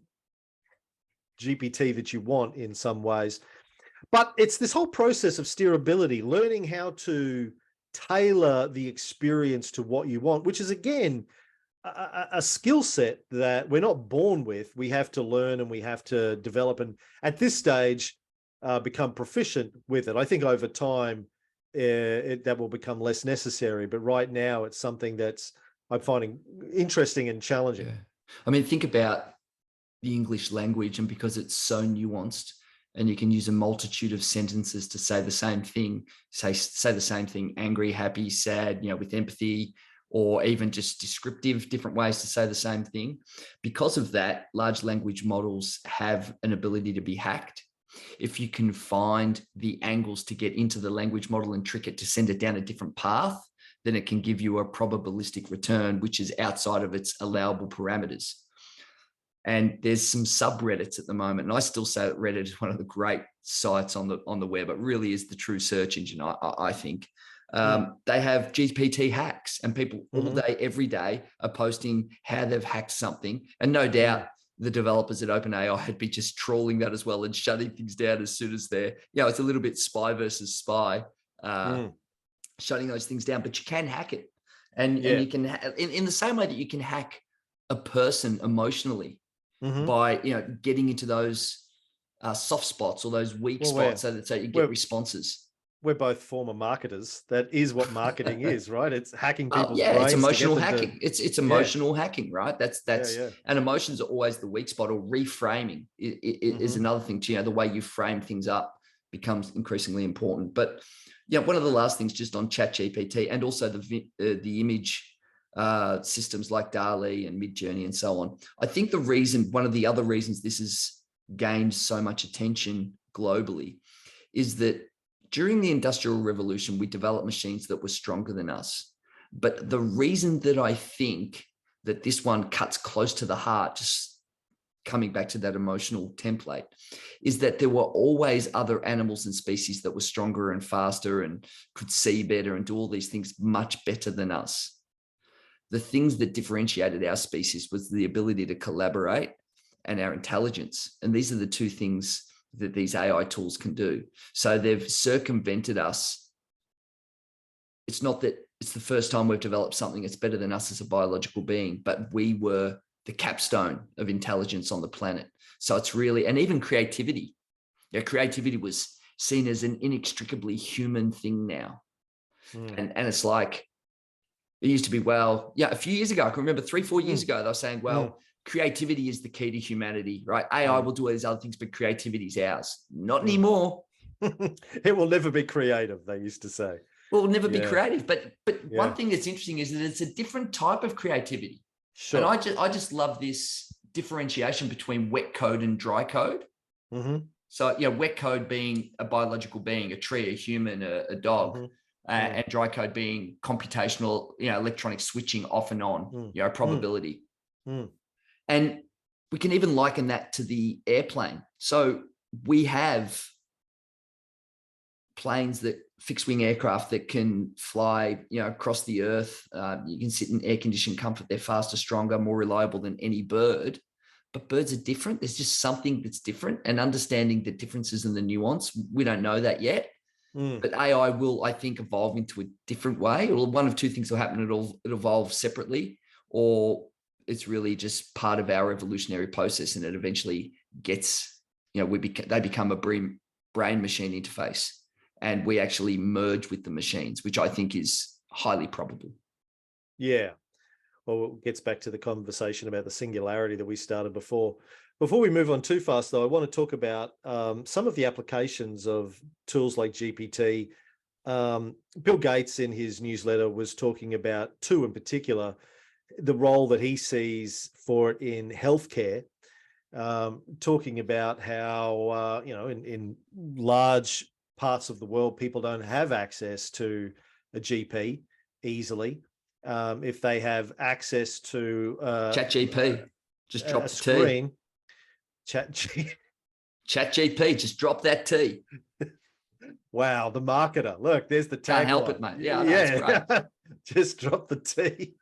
GPT that you want in some ways. But it's this whole process of steerability, learning how to tailor the experience to what you want, which is, again, a skill set that we're not born with. We have to learn and we have to develop, and at this stage, become proficient with it. I think over time, that will become less necessary. But right now, it's something that's I'm finding interesting and challenging. Yeah. I mean, think about the English language, and because it's so nuanced, and you can use a multitude of sentences to say the same thing, say the same thing, angry, happy, sad, with empathy, or even just descriptive, different ways to say the same thing. Because of that, large language models have an ability to be hacked. If you can find the angles to get into the language model and trick it to send it down a different path, then it can give you a probabilistic return, which is outside of its allowable parameters. And there's some subreddits at the moment, and I still say that Reddit is one of the great sites on the web. It really is the true search engine, I think. They have GPT hacks, and people all day, every day are posting how they've hacked something. And no doubt the developers at OpenAI would be just trawling that as well and shutting things down as soon as they're, it's a little bit spy versus spy, shutting those things down. But you can hack it, and you can in the same way that you can hack a person emotionally by getting into those soft spots or those weak spots, so you get responses. We're both former marketers. That is what marketing is, right? It's hacking people's brains. It's emotional hacking. It's emotional hacking, right? That's and emotions are always the weak spot. Or reframing is another thing too. The way you frame things up becomes increasingly important. But one of the last things just on ChatGPT, and also the image systems like DALL-E and Midjourney and so on. I think one of the other reasons this has gained so much attention globally is that during the Industrial Revolution, we developed machines that were stronger than us. But the reason that I think that this one cuts close to the heart, just coming back to that emotional template, is that there were always other animals and species that were stronger and faster and could see better and do all these things much better than us. The things that differentiated our species was the ability to collaborate and our intelligence. And these are the two things that these AI tools can do. So they've circumvented us. It's not that it's the first time we've developed something that's better than us as a biological being, but we were the capstone of intelligence on the planet. So it's really, and even creativity. Creativity was seen as an inextricably human thing now. And it's like, it used to be, a few years ago, I can remember 3-4 years ago, they were saying, creativity is the key to humanity, right? AI will do all these other things, but creativity is ours. Not anymore. It will never be creative, they used to say. Well, it will never be creative. But one thing that's interesting is that it's a different type of creativity. Sure. And I just love this differentiation between wet code and dry code. So, wet code being a biological being, a tree, a human, a dog, and dry code being computational, electronic switching off and on, probability. And we can even liken that to the airplane. So we have planes, that fixed wing aircraft that can fly, across the earth. You can sit in air conditioned comfort. They're faster, stronger, more reliable than any bird. But birds are different. There's just something that's different, and understanding the differences and the nuance, we don't know that yet. But AI will, I think, evolve into a different way. Or one of two things will happen. It'll evolve separately, or it's really just part of our evolutionary process, and it eventually gets, they become a brain machine interface, and we actually merge with the machines, which I think is highly probable. Yeah. Well, it gets back to the conversation about the singularity that we started before. Before we move on too fast, though, I want to talk about some of the applications of tools like GPT. Bill Gates, in his newsletter, was talking about two in particular, the role that he sees for it in healthcare, talking about how, in large parts of the world, people don't have access to a GP easily. If they have access to ChatGPT, just drop the screen. T. ChatGPT, just drop that T. Wow, the marketer. Look, there's the tagline. Can't help it, mate. Yeah, that's great. Just drop the T.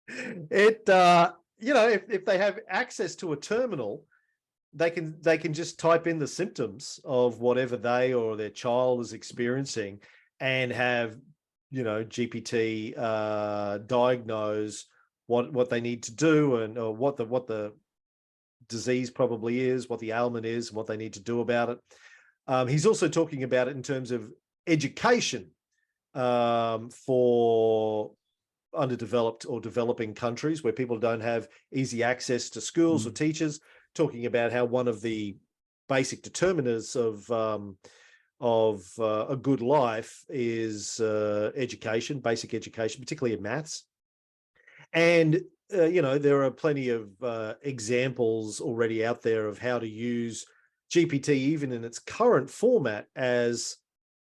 It, if they have access to a terminal, they can just type in the symptoms of whatever they or their child is experiencing, and have GPT diagnose what they need to do, and or what the disease probably is, what the ailment is, and what they need to do about it. He's also talking about it in terms of education for underdeveloped or developing countries where people don't have easy access to schools or teachers, talking about how one of the basic determinants of a good life is education, basic education, particularly in maths. And there are plenty of examples already out there of how to use GPT, even in its current format, as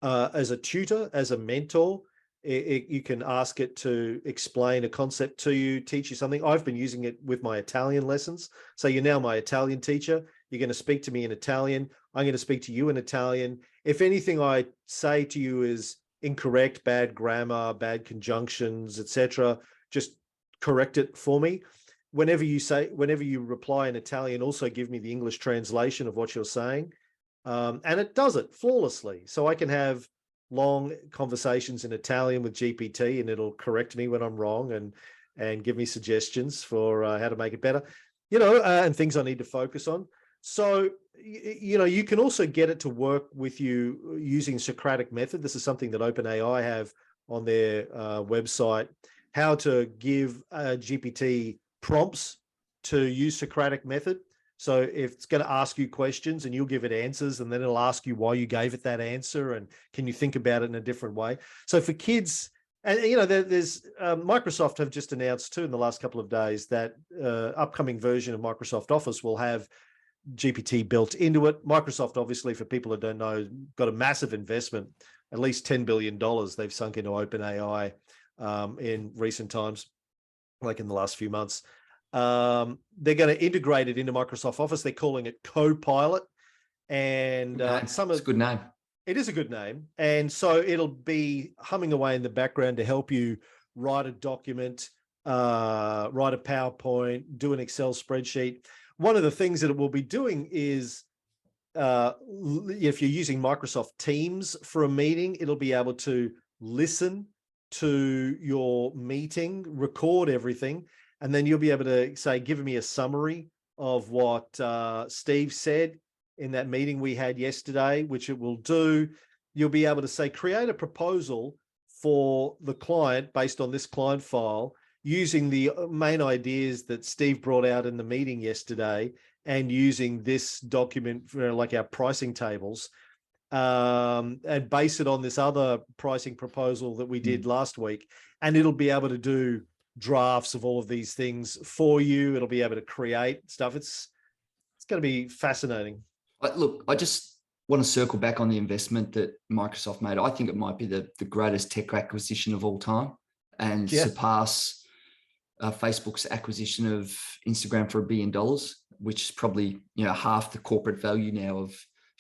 a tutor, as a mentor. You can ask it to explain a concept to you, teach you something. I've been using it with my Italian lessons. So you're now my Italian teacher. You're going to speak to me in Italian. I'm going to speak to you in Italian. If anything I say to you is incorrect, bad grammar, bad conjunctions, etc., just correct it for me. Whenever you reply in Italian, also give me the English translation of what you're saying. And it does it flawlessly. So I can have long conversations in Italian with GPT, and it'll correct me when I'm wrong and give me suggestions for how to make it better, and things I need to focus on. So, you can also get it to work with you using Socratic method. This is something that OpenAI have on their website, how to give GPT prompts to use Socratic method. So if it's going to ask you questions and you'll give it answers, and then it'll ask you why you gave it that answer, and can you think about it in a different way. So for kids, and there's Microsoft have just announced too in the last couple of days that upcoming version of Microsoft Office will have GPT built into it. Microsoft, obviously, for people who don't know, got a massive investment, at least $10 billion they've sunk into OpenAI in recent times, like in the last few months. They're going to integrate it into Microsoft Office. They're calling it Copilot, and it's a good name. It is a good name, and so it'll be humming away in the background to help you write a document, write a PowerPoint, do an Excel spreadsheet. One of the things that it will be doing is, if you're using Microsoft Teams for a meeting, it'll be able to listen to your meeting, record everything, and then you'll be able to say, give me a summary of what Steve said in that meeting we had yesterday, which it will do. You'll be able to say, create a proposal for the client based on this client file, using the main ideas that Steve brought out in the meeting yesterday, and using this document for like our pricing tables, and base it on this other pricing proposal that we did last week. And it'll be able to do drafts of all of these things for you. It'll be able to create stuff. It's going to be fascinating. Look, I just want to circle back on the investment that Microsoft made. I think it might be the greatest tech acquisition of all time, and surpass Facebook's acquisition of Instagram for $1 billion, which is probably half the corporate value now of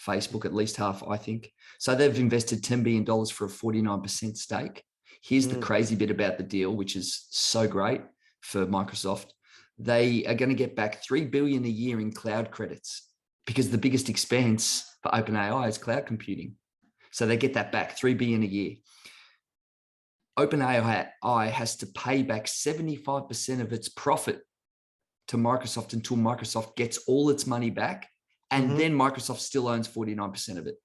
Facebook, at least half, I think. So they've invested $10 billion for a 49% stake. Here's the crazy bit about the deal, which is so great for Microsoft. They are going to get back $3 billion a year in cloud credits, because the biggest expense for OpenAI is cloud computing. So they get that back, $3 billion a year. OpenAI has to pay back 75% of its profit to Microsoft until Microsoft gets all its money back. And then Microsoft still owns 49% of it.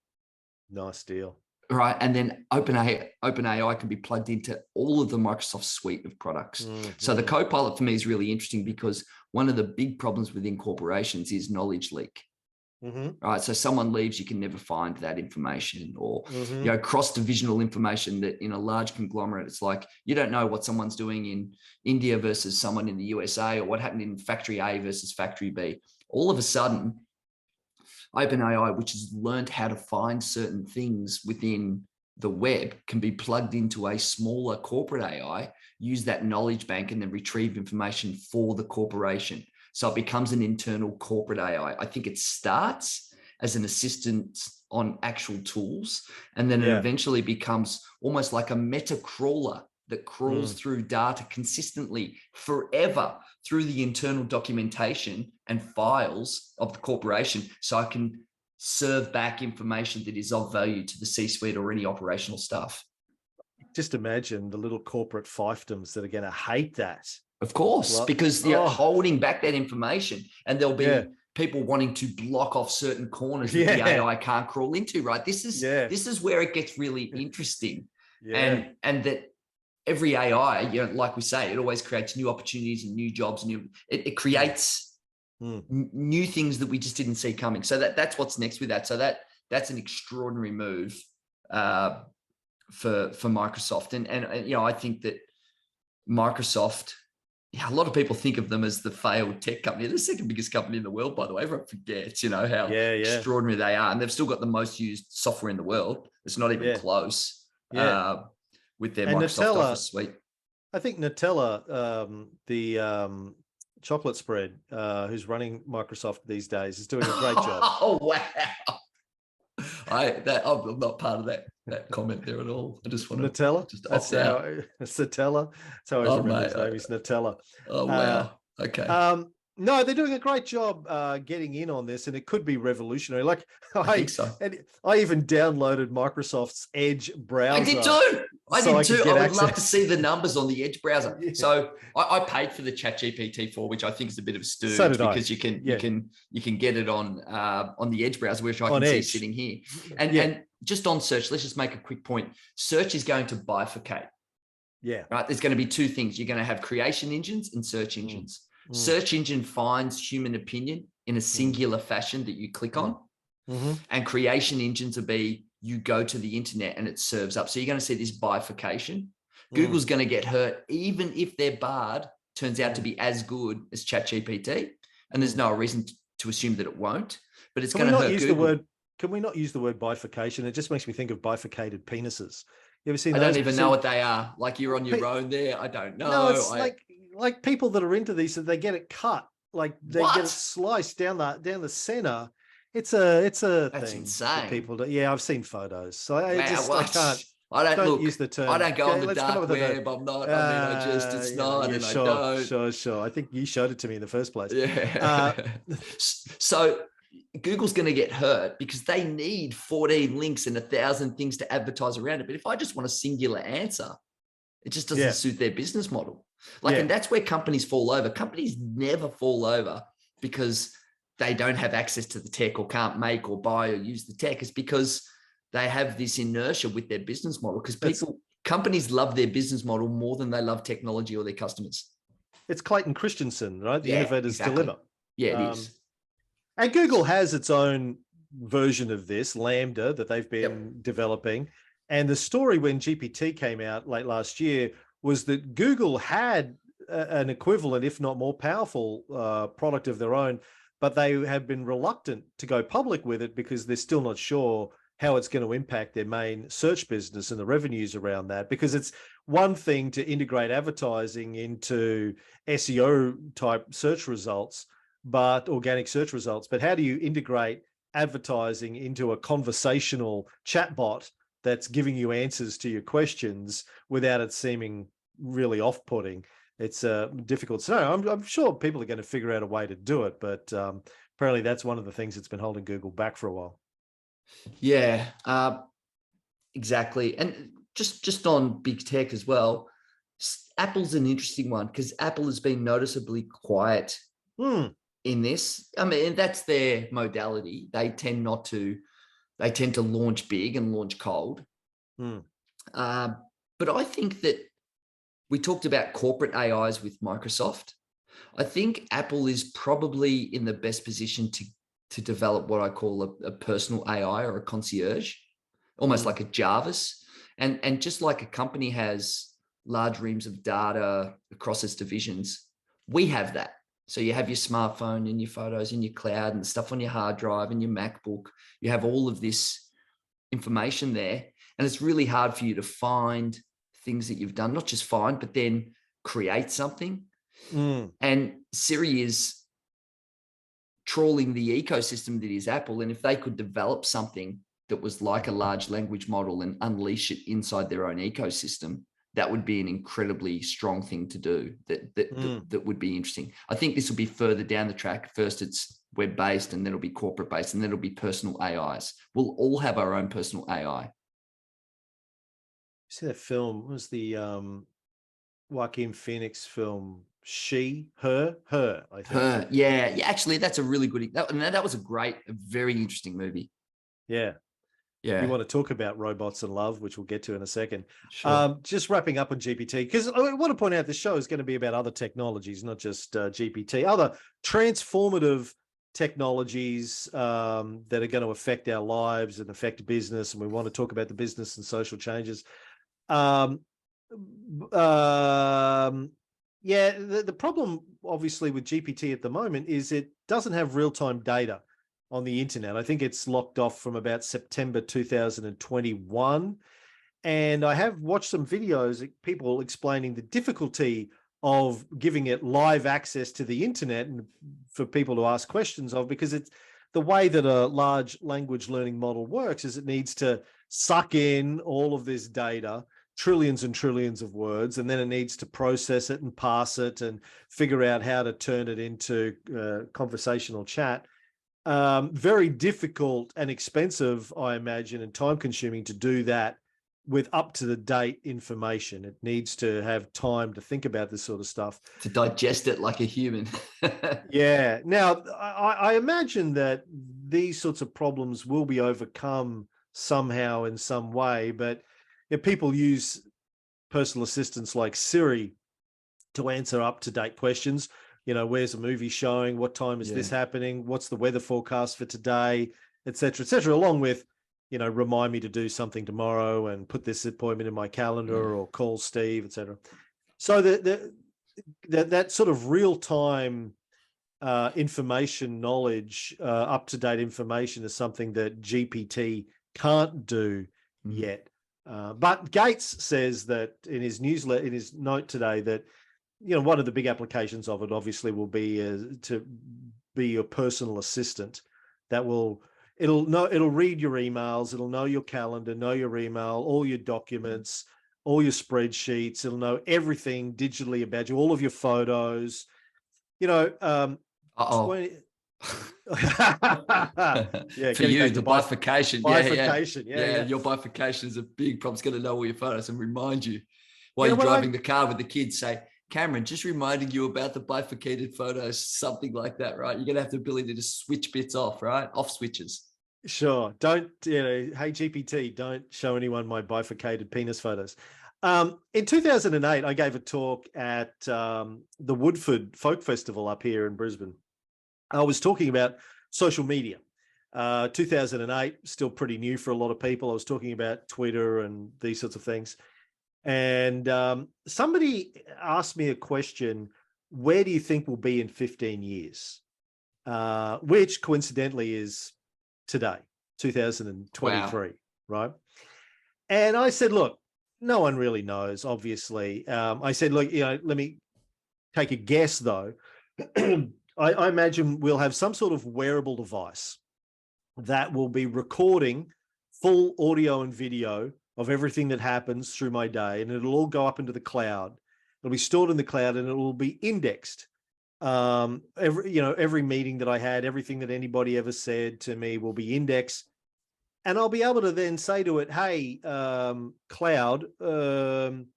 Nice deal. Right. And then OpenAI can be plugged into all of the Microsoft suite of products. So the Copilot for me is really interesting, because one of the big problems within corporations is knowledge leak. Right. So someone leaves, you can never find that information, or, cross-divisional information that in a large conglomerate, it's like, you don't know what someone's doing in India versus someone in the USA, or what happened in factory A versus factory B. All of a sudden, OpenAI, which has learned how to find certain things within the web, can be plugged into a smaller corporate AI, use that knowledge bank, and then retrieve information for the corporation. So it becomes an internal corporate AI. I think it starts as an assistant on actual tools, and then it eventually becomes almost like a meta crawler that crawls through data consistently forever through the internal documentation and files of the corporation, so I can serve back information that is of value to the C-suite or any operational staff. Just imagine the little corporate fiefdoms that are going to hate that. Of course, because you're holding back that information, and there'll be people wanting to block off certain corners that the AI can't crawl into, right? This is where it gets really interesting. And that every AI, like we say, it always creates new opportunities and new jobs, and it creates new things that we just didn't see coming. So that's what's next with that. So that's an extraordinary move for Microsoft. And I think that Microsoft, a lot of people think of them as the failed tech company. They're the second biggest company in the world, by the way. Everyone forgets, how extraordinary they are. And they've still got the most used software in the world. It's not even close with their Microsoft Nutella, Office suite. I think Nutella, the chocolate spread, who's running Microsoft these days, is doing a great job. Oh, wow. I'm not part of that comment there at all. I just want to Nutella. That's how it's Nutella. That's how I always remember his name. He's Nutella. Oh wow. Okay. No, they're doing a great job getting in on this, and it could be revolutionary. Like I think so. And I even downloaded Microsoft's Edge browser. I did too. I would love to see the numbers on the Edge browser. Yeah. So I paid for the ChatGPT4, which I think is a bit of a stooge, because you can get it on the Edge browser, which I can see sitting here. And just on search, let's just make a quick point. Search is going to bifurcate. Yeah. Right. There's going to be two things. You're going to have creation engines and search engines. Search engine finds human opinion in a singular fashion that you click on. And creation engines will be, you go to the internet and it serves up. So you're going to see this bifurcation. Google's going to get hurt, even if their Bard turns out to be as good as ChatGPT. And there's no reason to assume that it won't, but it's going to hurt Google. Can we not use the word bifurcation? It just makes me think of bifurcated penises. You ever seen those? I don't even know what they are. Like, you're on your own there. I don't know. No, it's like people that are into these, they get it cut. Like they get it sliced down the center. It's a That's thing insane. for people to, I've seen photos. So I can't. I don't use the term. I don't go on the dark web. I'm not. It's not. And sure, I don't. Sure. I think you showed it to me in the first place. Yeah. So Google's going to get hurt because they need 14 links and 1,000 things to advertise around it. But if I just want a singular answer, it just doesn't suit their business model. And that's where companies fall over. Companies never fall over because they don't have access to the tech or can't make or buy or use the tech. It's because they have this inertia with their business model, because companies love their business model more than they love technology or their customers. It's Clayton Christensen, right? The innovators deliver. Yeah, it is. And Google has its own version of this, Lambda, that they've been developing. And the story when GPT came out late last year was that Google had an equivalent, if not more powerful product of their own, but they have been reluctant to go public with it because they're still not sure how it's going to impact their main search business and the revenues around that. Because it's one thing to integrate advertising into SEO type search results, but organic search results. But how do you integrate advertising into a conversational chatbot that's giving you answers to your questions without it seeming really off-putting? It's a difficult scenario. I'm sure people are going to figure out a way to do it, but apparently that's one of the things that's been holding Google back for a while. Yeah, exactly. And just on big tech as well, Apple's an interesting one because Apple has been noticeably quiet in this. I mean, that's their modality. They tend to launch big and launch cold. But I think that we talked about corporate AIs with Microsoft. I think Apple is probably in the best position to develop what I call a personal AI or a concierge, almost like a Jarvis. And just like a company has large reams of data across its divisions, we have that. So you have your smartphone and your photos in your cloud and stuff on your hard drive and your MacBook. You have all of this information there. And it's really hard for you to find things that you've done, not just find, but then create something. And Siri is trawling the ecosystem that is Apple. And if they could develop something that was like a large language model and unleash it inside their own ecosystem, that would be an incredibly strong thing to do. That would be interesting. I think this will be further down the track. First, it's web-based, and then it'll be corporate-based, and then it'll be personal AIs. We'll all have our own personal AI. See that film? What was the Joaquin Phoenix film? her, I think. Her, yeah. Actually, that's a really good. That was a very interesting movie. Yeah. Yeah. You want to talk about robots and love, which we'll get to in a second. Sure. Just wrapping up on GPT, because I want to point out the show is going to be about other technologies, not just GPT, other transformative technologies that are going to affect our lives and affect business. And we want to talk about the business and social changes. Yeah, the problem, obviously, with GPT at the moment is it doesn't have real-time data on the internet. I think it's locked off from about September 2021. And I have watched some videos, people explaining the difficulty of giving it live access to the internet and for people to ask questions of, because it's the way that a large language learning model works is it needs to suck in all of this data, trillions and trillions of words, and then it needs to process it and parse it and figure out how to turn it into conversational chat. Very difficult and expensive, I imagine, and time consuming to do that with up-to-the-date information. It needs to have time to think about this sort of stuff. To digest it like a human. Yeah. Now, I imagine that these sorts of problems will be overcome somehow in some way, but if people use personal assistants like Siri to answer up-to-date questions, where's the movie showing? What time is this happening? What's the weather forecast for today? Et cetera, along with, remind me to do something tomorrow and put this appointment in my calendar or call Steve, et cetera. So that sort of real-time information knowledge, up-to-date information is something that GPT can't do yet. But Gates says that in his newsletter, in his note today, that one of the big applications of it obviously will be to be your personal assistant. It'll read your emails, it'll know your calendar, know your email, all your documents, all your spreadsheets. It'll know everything digitally about you, all of your photos. 20... Yeah, for you, the bifurcation. Bifurcation. Yeah. Your bifurcation is a big problem. It's going to know all your photos and remind you while you're driving the car with the kids. Say, Cameron, just reminding you about the bifurcated photos, something like that, right? You're going to have the ability to switch bits off, right? Off switches. Sure. Don't, hey, GPT, don't show anyone my bifurcated penis photos. In 2008, I gave a talk at the Woodford Folk Festival up here in Brisbane. I was talking about social media. 2008, still pretty new for a lot of people. I was talking about Twitter and these sorts of things. And somebody asked me a question, where do you think we'll be in 15 years? Which coincidentally is today, 2023, right? And I said, look, no one really knows, obviously. I said, look, let me take a guess, though. I imagine we'll have some sort of wearable device that will be recording full audio and video of everything that happens through my day, and it'll all go up into the cloud. It'll be stored in the cloud, and it will be indexed. Every meeting that I had, everything that anybody ever said to me will be indexed, and I'll be able to then say to it, "Hey, cloud, when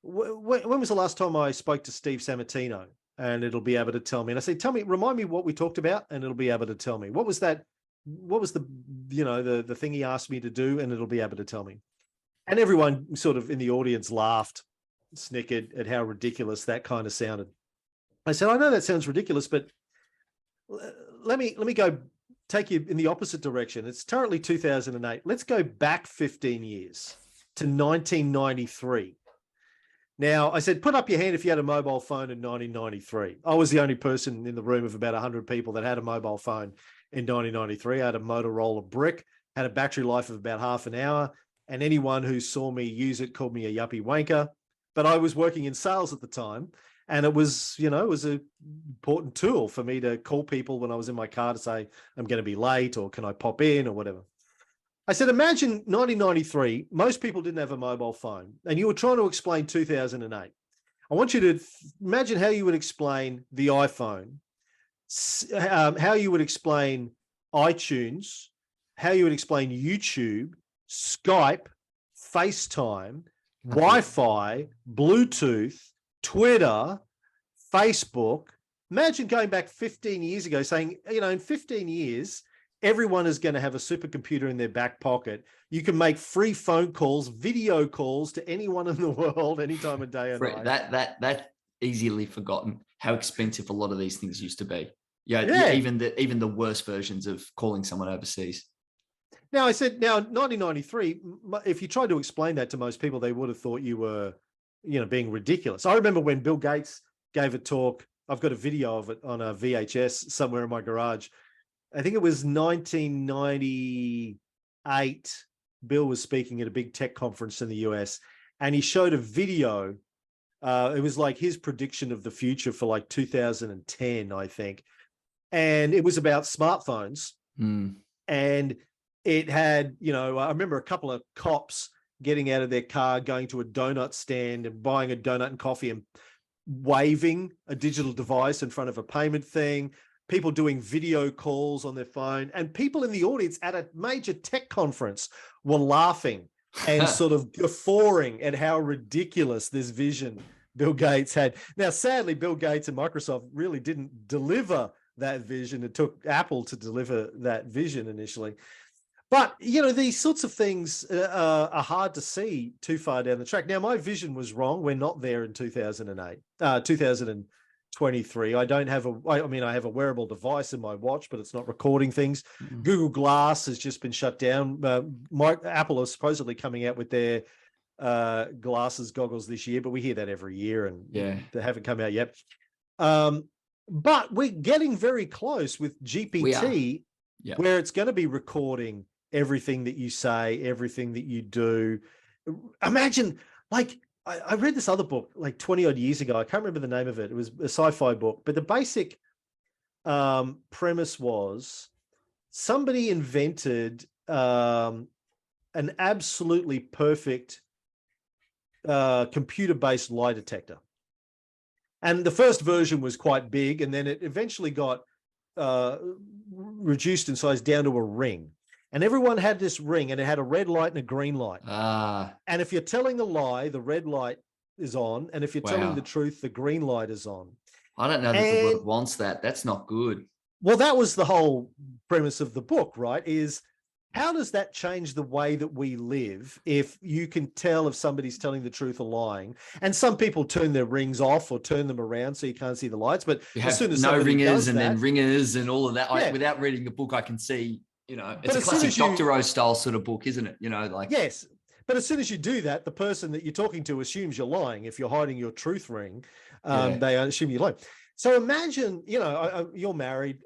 was the last time I spoke to Steve Sammartino?" And it'll be able to tell me. And I say, remind me what we talked about, and it'll be able to tell me. What was that? What was the thing he asked me to do? And it'll be able to tell me. And everyone sort of in the audience laughed, snickered at how ridiculous that kind of sounded. I said, I know that sounds ridiculous, but let me go take you in the opposite direction. It's currently 2008. Let's go back 15 years to 1993. Now, I said, put up your hand if you had a mobile phone in 1993. I was the only person in the room of about 100 people that had a mobile phone in 1993. I had a Motorola Brick, had a battery life of about half an hour, and anyone who saw me use it called me a yuppie wanker. But I was working in sales at the time, and it was, it was an important tool for me to call people when I was in my car to say, I'm going to be late, or can I pop in, or whatever. I said, imagine 1993, most people didn't have a mobile phone, and you were trying to explain 2008. I want you to imagine how you would explain the iPhone, how you would explain iTunes, how you would explain YouTube, Skype, FaceTime, Wi-Fi, Bluetooth, Twitter, Facebook. Imagine going back 15 years ago saying, in 15 years, everyone is going to have a supercomputer in their back pocket. You can make free phone calls, video calls to anyone in the world, any time of day or night. That easily forgotten how expensive a lot of these things used to be. Yeah. Even the worst versions of calling someone overseas. Now, 1993, if you tried to explain that to most people, they would have thought you were, being ridiculous. I remember when Bill Gates gave a talk. I've got a video of it on a VHS somewhere in my garage. I think it was 1998. Bill was speaking at a big tech conference in the US, and he showed a video. It was like his prediction of the future for like 2010, I think. And it was about smartphones. And it had, I remember a couple of cops getting out of their car, going to a donut stand and buying a donut and coffee and waving a digital device in front of a payment thing, people doing video calls on their phone, and people in the audience at a major tech conference were laughing and sort of guffawing at how ridiculous this vision Bill Gates had. Now, sadly, Bill Gates and Microsoft really didn't deliver that vision. It took Apple to deliver that vision initially. But, these sorts of things are hard to see too far down the track. Now, my vision was wrong. We're not there in 2023. I have a wearable device in my watch, but it's not recording things. Google Glass has just been shut down. Apple is supposedly coming out with their glasses, goggles this year, but we hear that every year and they haven't come out yet. But we're getting very close with GPT, where it's going to be recording everything that you say, everything that you do. Imagine, like, I read this other book like 20 odd years ago. I can't remember the name of it. It was a sci-fi book, but the basic premise was somebody invented an absolutely perfect computer-based lie detector. And the first version was quite big, and then it eventually got reduced in size down to a ring. And everyone had this ring, and it had a red light and a green light. And if you're telling the lie, the red light is on. And if you're telling the truth, the green light is on. I don't know that the world wants that. That's not good. Well, that was the whole premise of the book, right? Is how does that change the way that we live if you can tell if somebody's telling the truth or lying? And some people turn their rings off or turn them around so you can't see the lights. But as soon as no ringers and then ringers and all of that, without reading the book, I can see, it's a classic Dr. O style sort of book, isn't it? Yes. But as soon as you do that, the person that you're talking to assumes you're lying. If you're hiding your truth ring, they assume you're lying. So imagine, you're married,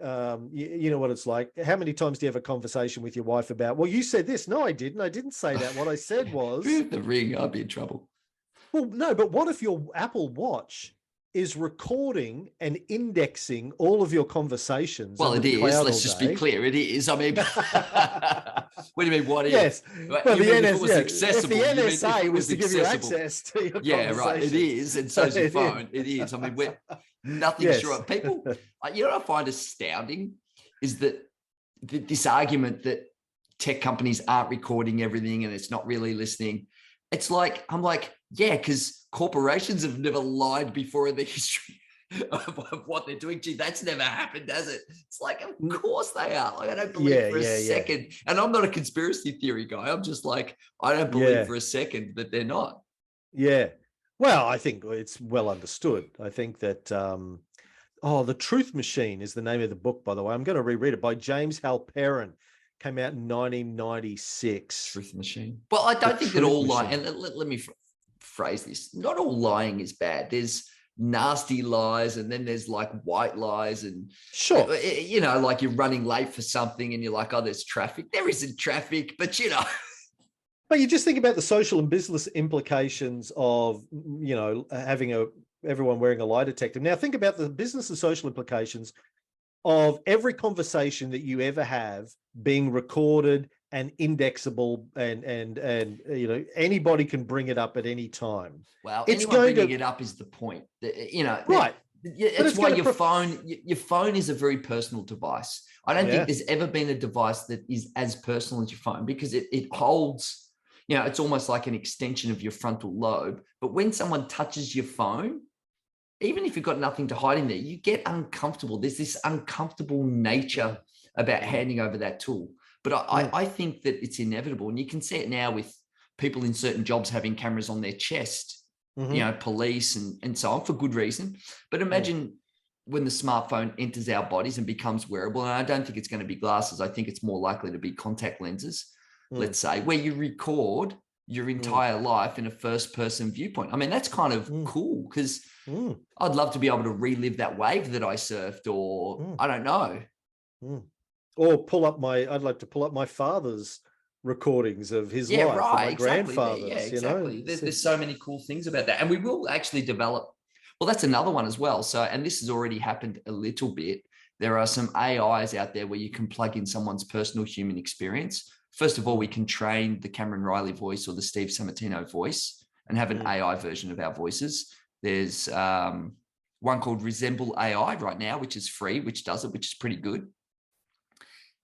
you know what it's like. How many times do you have a conversation with your wife about, well, you said this. No, I didn't. I didn't say that. What I said was... the ring, I'd be in trouble. Well, no, but what if your Apple Watch is recording and indexing all of your conversations? Well, it is. Let's just be clear. It is. I mean, what do you mean? What is? Yes. Well, the NSA, it was accessible. If the NSA was to give you access to your conversations. Right. It is. And so is your phone. It is. I mean, nothing's sure. People, what I find astounding is that this argument that tech companies aren't recording everything and it's not really listening. It's like, I'm like, yeah, because corporations have never lied before in the history of what they're doing. Gee, that's never happened, has it? It's like, of course they are. Like, I don't believe for a second. And I'm not a conspiracy theory guy. I'm just like, I don't believe for a second that they're not. Yeah. Well, I think it's well understood. I think that, The Truth Machine is the name of the book, by the way. I'm going to reread it by James Halperin. Came out in 1996. Truth Machine. Well, I don't think that all lying, and let me phrase this, not all lying is bad. There's nasty lies, and then there's like white lies, and like you're running late for something and you're like, oh, there's traffic. There isn't traffic, but But you just think about the social and business implications of, having everyone wearing a lie detector. Now think about the business and social implications of every conversation that you ever have being recorded and indexable, and anybody can bring it up at any time. Well, bringing it up is the point. Right. It's why your phone is a very personal device. I don't think there's ever been a device that is as personal as your phone, because it holds, it's almost like an extension of your frontal lobe. But when someone touches your phone, even if you've got nothing to hide in there, you get uncomfortable. There's this uncomfortable nature about handing over that tool. But I think that it's inevitable. And you can see it now with people in certain jobs having cameras on their chest, police and so on, for good reason. But imagine when the smartphone enters our bodies and becomes wearable, and I don't think it's going to be glasses. I think it's more likely to be contact lenses, let's say, where you record your entire life in a first-person viewpoint. I mean, that's kind of cool, because I'd love to be able to relive that wave that I surfed, or I don't know. Or I'd like to pull up my father's recordings of his life, or my grandfather's. Yeah, exactly. There's so many cool things about that. And we will actually develop, well, that's another one as well. So, and this has already happened a little bit. There are some AIs out there where you can plug in someone's personal human experience. First of all, we can train the Cameron Riley voice or the Steve Sammartino voice and have an AI version of our voices. There's one called Resemble AI right now, which is free, which does it, which is pretty good.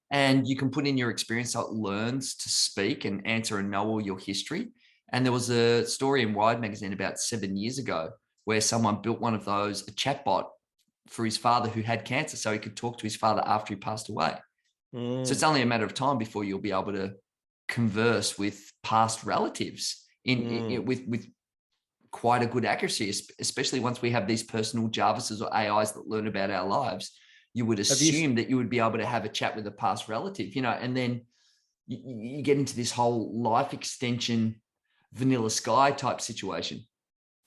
And you can put in your experience so it learns to speak and answer and know all your history. And there was a story in Wired magazine about 7 years ago where someone built one of those, a chatbot, for his father who had cancer, so he could talk to his father after he passed away. So it's only a matter of time before you'll be able to converse with past relatives with quite a good accuracy, especially once we have these personal Jarvises or AIs that learn about our lives. You would assume that you would be able to have a chat with a past relative, and then you get into this whole life extension, Vanilla Sky type situation.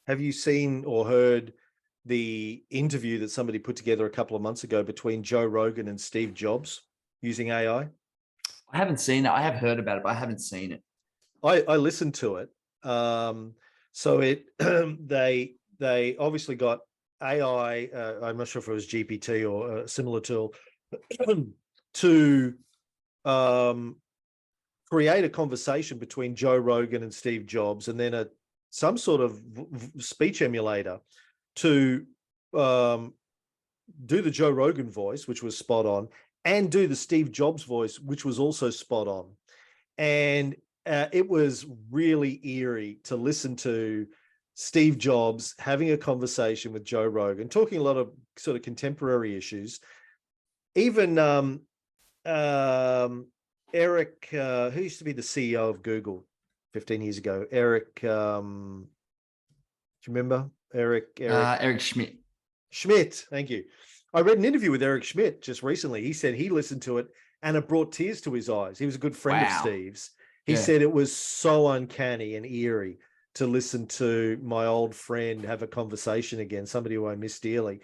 Have you seen or heard the interview that somebody put together a couple of months ago between Joe Rogan and Steve Jobs using AI? I haven't seen it. I have heard about it, but I haven't seen it. I listened to it. So it they obviously got AI. I'm not sure if it was GPT or a similar tool to create a conversation between Joe Rogan and Steve Jobs, and then some sort of speech emulator to do the Joe Rogan voice, which was spot on, and do the Steve Jobs voice, which was also spot on. And it was really eerie to listen to Steve Jobs having a conversation with Joe Rogan, talking a lot of sort of contemporary issues. Even Eric, who used to be the CEO of Google 15 years ago, Eric, do you remember? Eric Schmidt. Schmidt, thank you. I read an interview with Eric Schmidt just recently. He said he listened to it and it brought tears to his eyes. He was a good friend of Steve's. He said it was so uncanny and eerie to listen to my old friend have a conversation again, somebody who I miss dearly.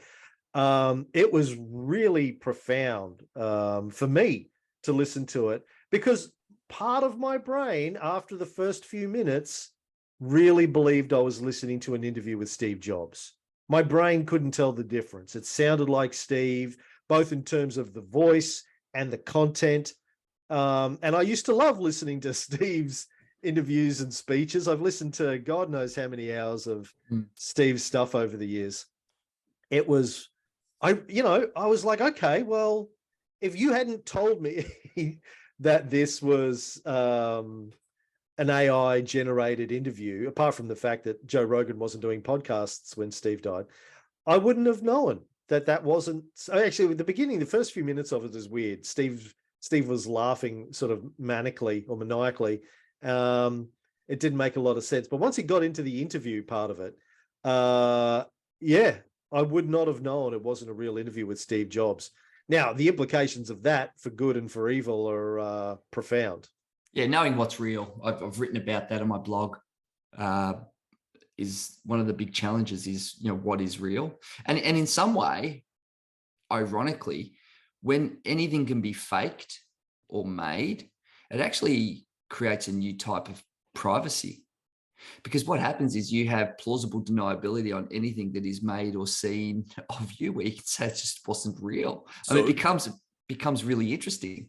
It was really profound for me to listen to it, because part of my brain after the first few minutes really believed I was listening to an interview with Steve Jobs. My brain couldn't tell the difference. It sounded like Steve, both in terms of the voice and the content. And I used to love listening to Steve's interviews and speeches. I've listened to God knows how many hours of Steve's stuff over the years. It was, I was like, okay, well, if you hadn't told me that this was an AI generated interview, apart from the fact that Joe Rogan wasn't doing podcasts when Steve died, I wouldn't have known that wasn't. Actually, at the beginning, the first few minutes of it is weird. Steve was laughing sort of manically or maniacally. It didn't make a lot of sense. But once he got into the interview part of it, I would not have known it wasn't a real interview with Steve Jobs. Now, the implications of that for good and for evil are profound. Yeah, knowing what's real. I've written about that on my blog. Is one of the big challenges is, what is real? And in some way, ironically, when anything can be faked or made, it actually creates a new type of privacy. Because what happens is you have plausible deniability on anything that is made or seen of you, where you can say it just wasn't real. So it becomes really interesting.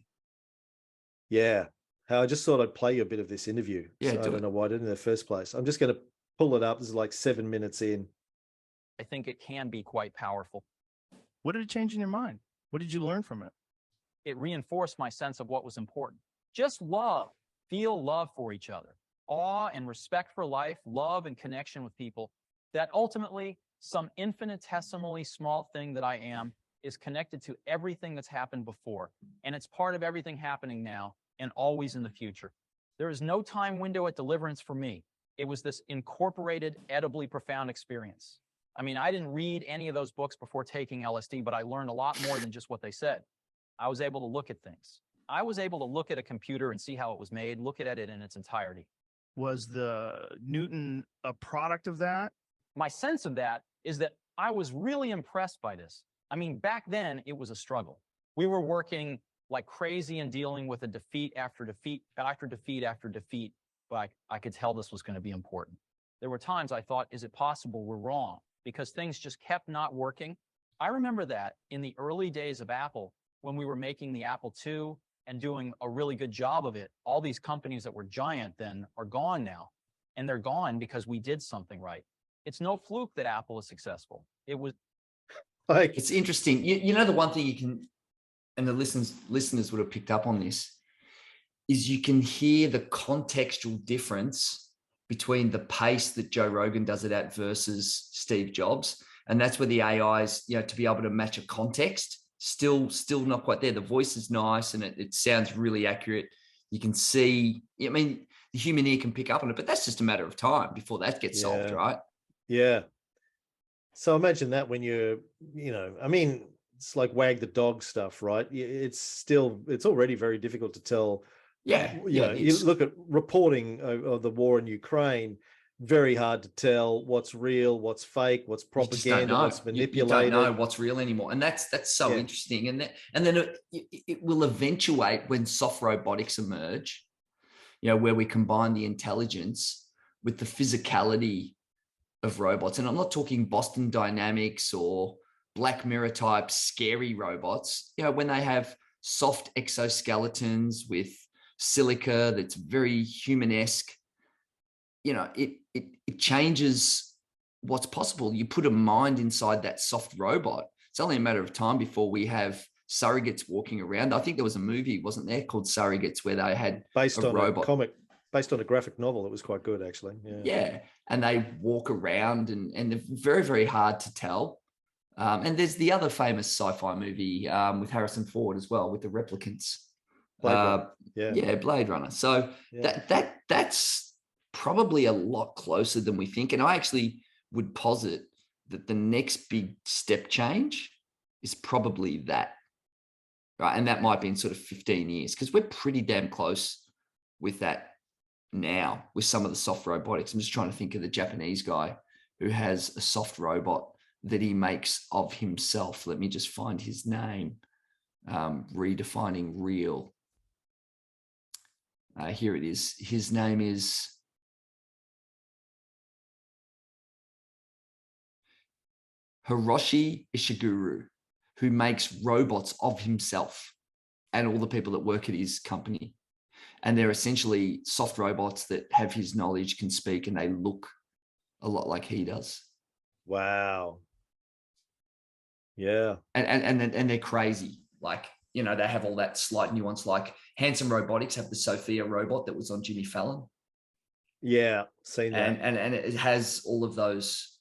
Yeah. I just thought I'd play you a bit of this interview. Yeah, so I don't know why I didn't in the first place. I'm just going to pull it up. This is like 7 minutes in. I think it can be quite powerful. What did it change in your mind? What did you learn from it? It reinforced my sense of what was important. Just love, feel love for each other, awe and respect for life, love and connection with people. That ultimately, some infinitesimally small thing that I am is connected to everything that's happened before. And it's part of everything happening now and always in the future. There is no time window at deliverance for me. It was this incorporated, edibly profound experience. I mean, I didn't read any of those books before taking LSD, but I learned a lot more than just what they said. I was able to look at things. I was able to look at a computer and see how it was made, look at it in its entirety. Was the Newton a product of that? My sense of that is that I was really impressed by this. I mean, back then it was a struggle. We were working like crazy and dealing with a defeat after defeat after defeat after defeat, but I could tell this was going to be important. There were times I thought, is it possible we're wrong? Because things just kept not working. I remember that in the early days of Apple, when we were making the Apple II and doing a really good job of it, all these companies that were giant then are gone now. And they're gone because we did something right. It's no fluke that Apple is successful. It was like, it's interesting. You know, the one thing you can, and the listeners would have picked up on this, is you can hear the contextual difference between the pace that Joe Rogan does it at versus Steve Jobs. And that's where the AIs, you know, to be able to match a context, still not quite there. The voice is nice and it sounds really accurate. You can see, I mean, the human ear can pick up on it, but that's just a matter of time before that gets solved, right? Yeah. So imagine that when you're, you know, I mean, it's like wag the dog stuff, right? It's already very difficult to tell. You look at reporting of the war in Ukraine, very hard to tell what's real, what's fake, what's propaganda, what's manipulated. You don't know what's real anymore. And that's so interesting. And then it will eventuate when soft robotics emerge, you know, where we combine the intelligence with the physicality of robots. And I'm not talking Boston Dynamics or Black Mirror type scary robots, you know, when they have soft exoskeletons with silica that's very human-esque, you know, it changes what's possible. You put a mind inside that soft robot. It's only a matter of time before we have surrogates walking around. I think there was a movie, wasn't there, called Surrogates, where they had based on a comic, based on a graphic novel. It was quite good, actually. Yeah. And they walk around and they're very, very hard to tell. And there's the other famous sci-fi movie with Harrison Ford as well, with the replicants. Blade Runner. Blade Runner. So that's probably a lot closer than we think. And I actually would posit that the next big step change is probably that, right? And that might be in sort of 15 years, because we're pretty damn close with that now with some of the soft robotics. I'm just trying to think of the Japanese guy who has a soft robot that he makes of himself. Let me just find his name. Redefining real. Here it is. His name is Hiroshi Ishiguro, who makes robots of himself and all the people that work at his company. And they're essentially soft robots that have his knowledge, can speak, and they look a lot like he does. Wow. Yeah. And they're crazy. Like, you know, they have all that slight nuance, like Handsome Robotics have the Sophia robot that was on Jimmy Fallon. Yeah, seen that. And it has all of those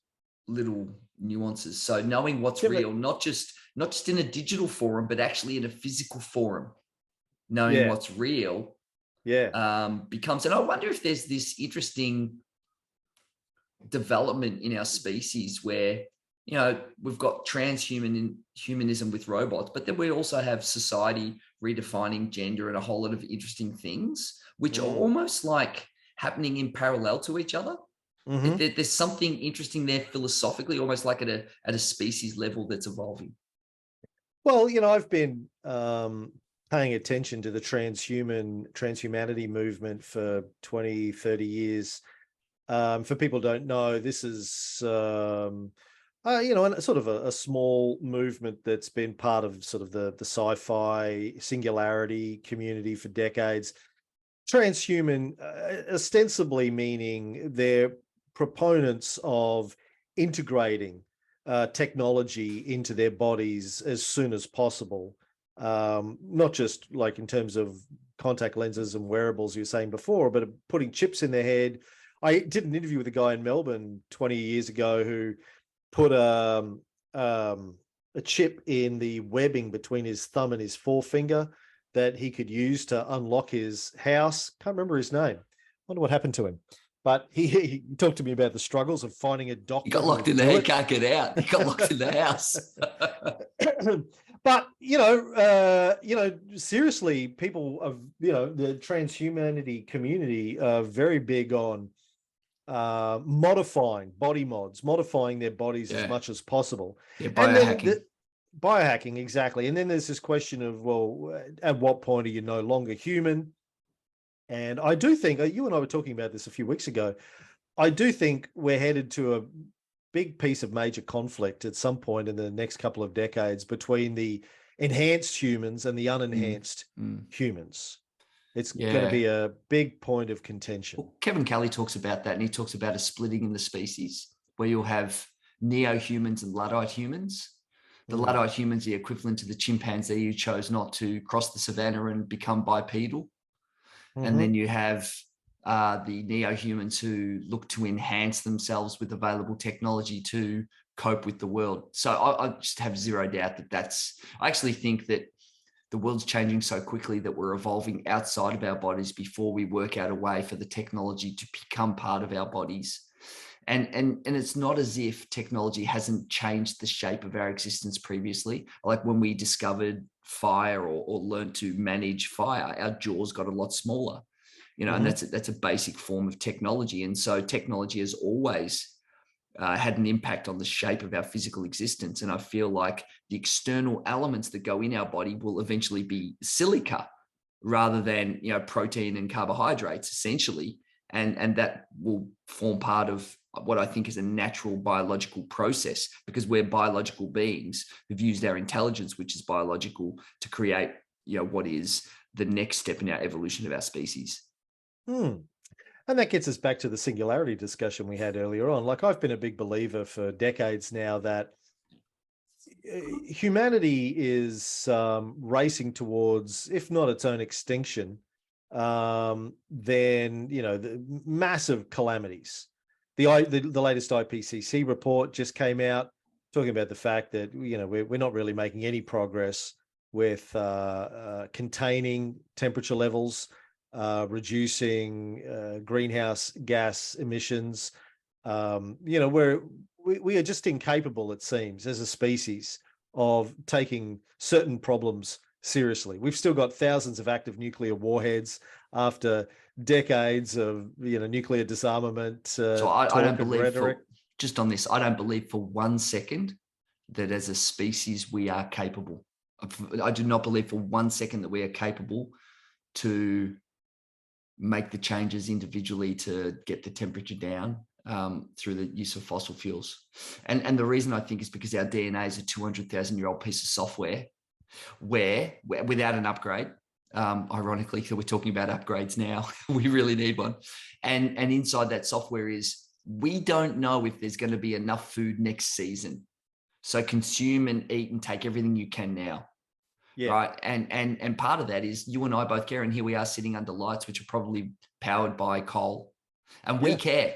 little nuances. So knowing what's real, not just in a digital forum, but actually in a physical forum, knowing what's real becomes, and I wonder if there's this interesting development in our species where, you know, we've got transhumanism with robots, but then we also have society redefining gender and a whole lot of interesting things, which are almost like happening in parallel to each other. Mm-hmm. There's something interesting there philosophically, almost like at a species level that's evolving. Well, you know, I've been paying attention to the transhumanity movement for 20, 30 years. For people who don't know, this is, you know, sort of a small movement that's been part of sort of the sci-fi Singularity community for decades. Transhuman, ostensibly meaning they're proponents of integrating technology into their bodies as soon as possible. Not just like in terms of contact lenses and wearables you were saying before, but putting chips in their head. I did an interview with a guy in Melbourne 20 years ago who put a chip in the webbing between his thumb and his forefinger that he could use to unlock his house. Can't remember his name. Wonder what happened to him. But he talked to me about the struggles of finding a doctor. He got locked in there. He can't get out. He got locked in the house. But seriously, people of the transhumanity community are very big on modifying body mods, modifying their bodies as much as possible. Yeah, biohacking. Biohacking, exactly. And then there's this question of, well, at what point are you no longer human? And I do think, you and I were talking about this a few weeks ago, I do think we're headed to a big piece of major conflict at some point in the next couple of decades between the enhanced humans and the unenhanced humans. It's going to be a big point of contention. Well, Kevin Kelly talks about that, and he talks about a splitting in the species where you'll have neo-humans and Luddite humans. The Luddite humans are equivalent to the chimpanzee who chose not to cross the savannah and become bipedal. And then you have the neo-humans who look to enhance themselves with available technology to cope with the world. So I just have zero doubt I actually think that the world's changing so quickly that we're evolving outside of our bodies before we work out a way for the technology to become part of our bodies. And it's not as if technology hasn't changed the shape of our existence previously. Like when we discovered fire or learned to manage fire, our jaws got a lot smaller, and that's a basic form of technology. And so technology has always had an impact on the shape of our physical existence. And I feel like the external elements that go in our body will eventually be silica rather than, protein and carbohydrates, essentially. And that will form part of what I think is a natural biological process, because we're biological beings who've used our intelligence, which is biological, to create, what is the next step in our evolution of our species. And that gets us back to the singularity discussion we had earlier on. Like, I've been a big believer for decades now that humanity is racing towards, if not its own extinction, then the massive calamities. The latest IPCC report just came out talking about the fact that we're not really making any progress with containing temperature levels, reducing greenhouse gas emissions. We are just incapable, it seems, as a species, of taking certain problems seriously. We've still got thousands of active nuclear warheads after decades of nuclear disarmament. So I don't believe just on this, I don't believe for 1 second that as a species we are capable. I do not believe for 1 second that we are capable to make the changes individually to get the temperature down through the use of fossil fuels. And the reason I think is because our DNA is a 200,000-year-old piece of software where without an upgrade, ironically, so we're talking about upgrades now, we really need one. And inside that software is, we don't know if there's going to be enough food next season. So consume and eat and take everything you can now. Yeah. Right. And part of that is you and I both care. And here we are sitting under lights, which are probably powered by coal. And we care.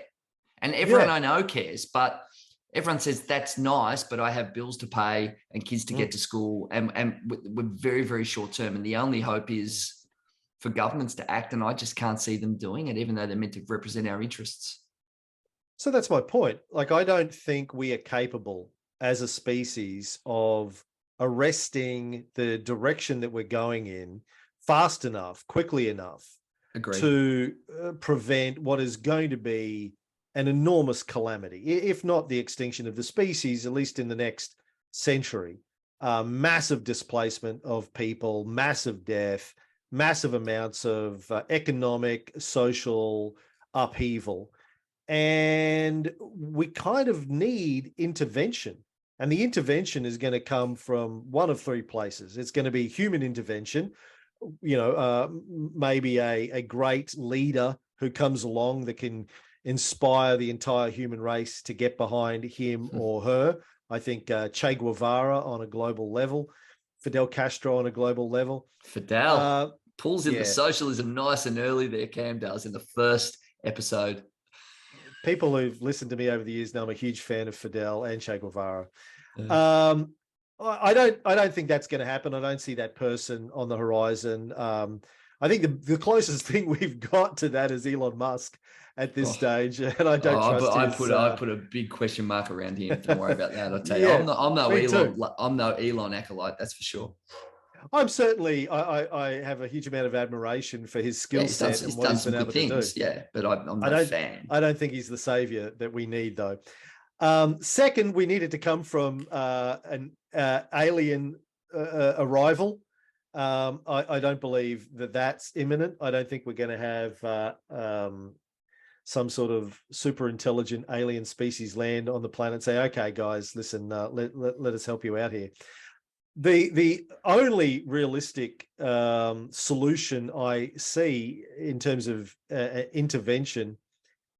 And everyone I know cares, but everyone says that's nice, but I have bills to pay and kids to get to school. And we're very, very short term. And the only hope is for governments to act. And I just can't see them doing it, even though they're meant to represent our interests. So that's my point. Like, I don't think we are capable as a species of arresting the direction that we're going in fast enough, quickly enough to prevent what is going to be an enormous calamity, if not the extinction of the species, at least in the next century. Massive displacement of people, massive death, massive amounts of economic, social upheaval. And we kind of need intervention. And the intervention is going to come from one of three places. It's going to be human intervention, maybe a great leader who comes along that can inspire the entire human race to get behind him or her. I think Che Guevara on a global level, Fidel Castro on a global level. Fidel pulls in the socialism nice and early there, Cam does, in the first episode. people who've listened to me over the years know I'm a huge fan of Fidel and Che Guevara. Yeah. I don't think that's going to happen. I don't see that person on the horizon. I think the closest thing we've got to that is Elon Musk at this stage, and I don't trust his. I put a big question mark around him. Don't worry about that. I'll tell you, Yeah, I'm no me Elon. too. I'm no Elon acolyte. That's for sure. I'm certainly. I have a huge amount of admiration for his skill set and what he's been able to do. Yeah, but I'm not a fan. I don't think he's the savior that we need, though. Second, we needed to come from an alien arrival. I don't believe that that's imminent. I don't think we're going to have some sort of super intelligent alien species land on the planet and say, okay, guys, listen, let us help you out here. The only realistic solution I see in terms of intervention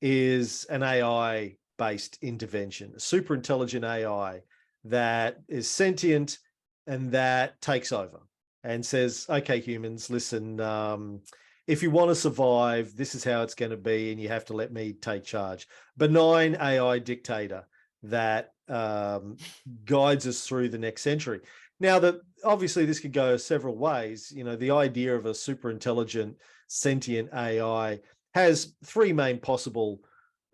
is an AI-based intervention, a super intelligent AI that is sentient and that takes over and says, okay, humans, listen, if you want to survive, this is how it's going to be, and you have to let me take charge. Benign AI dictator that guides us through the next century. Now, obviously this could go several ways. You know, the idea of a super intelligent, sentient AI has three main possible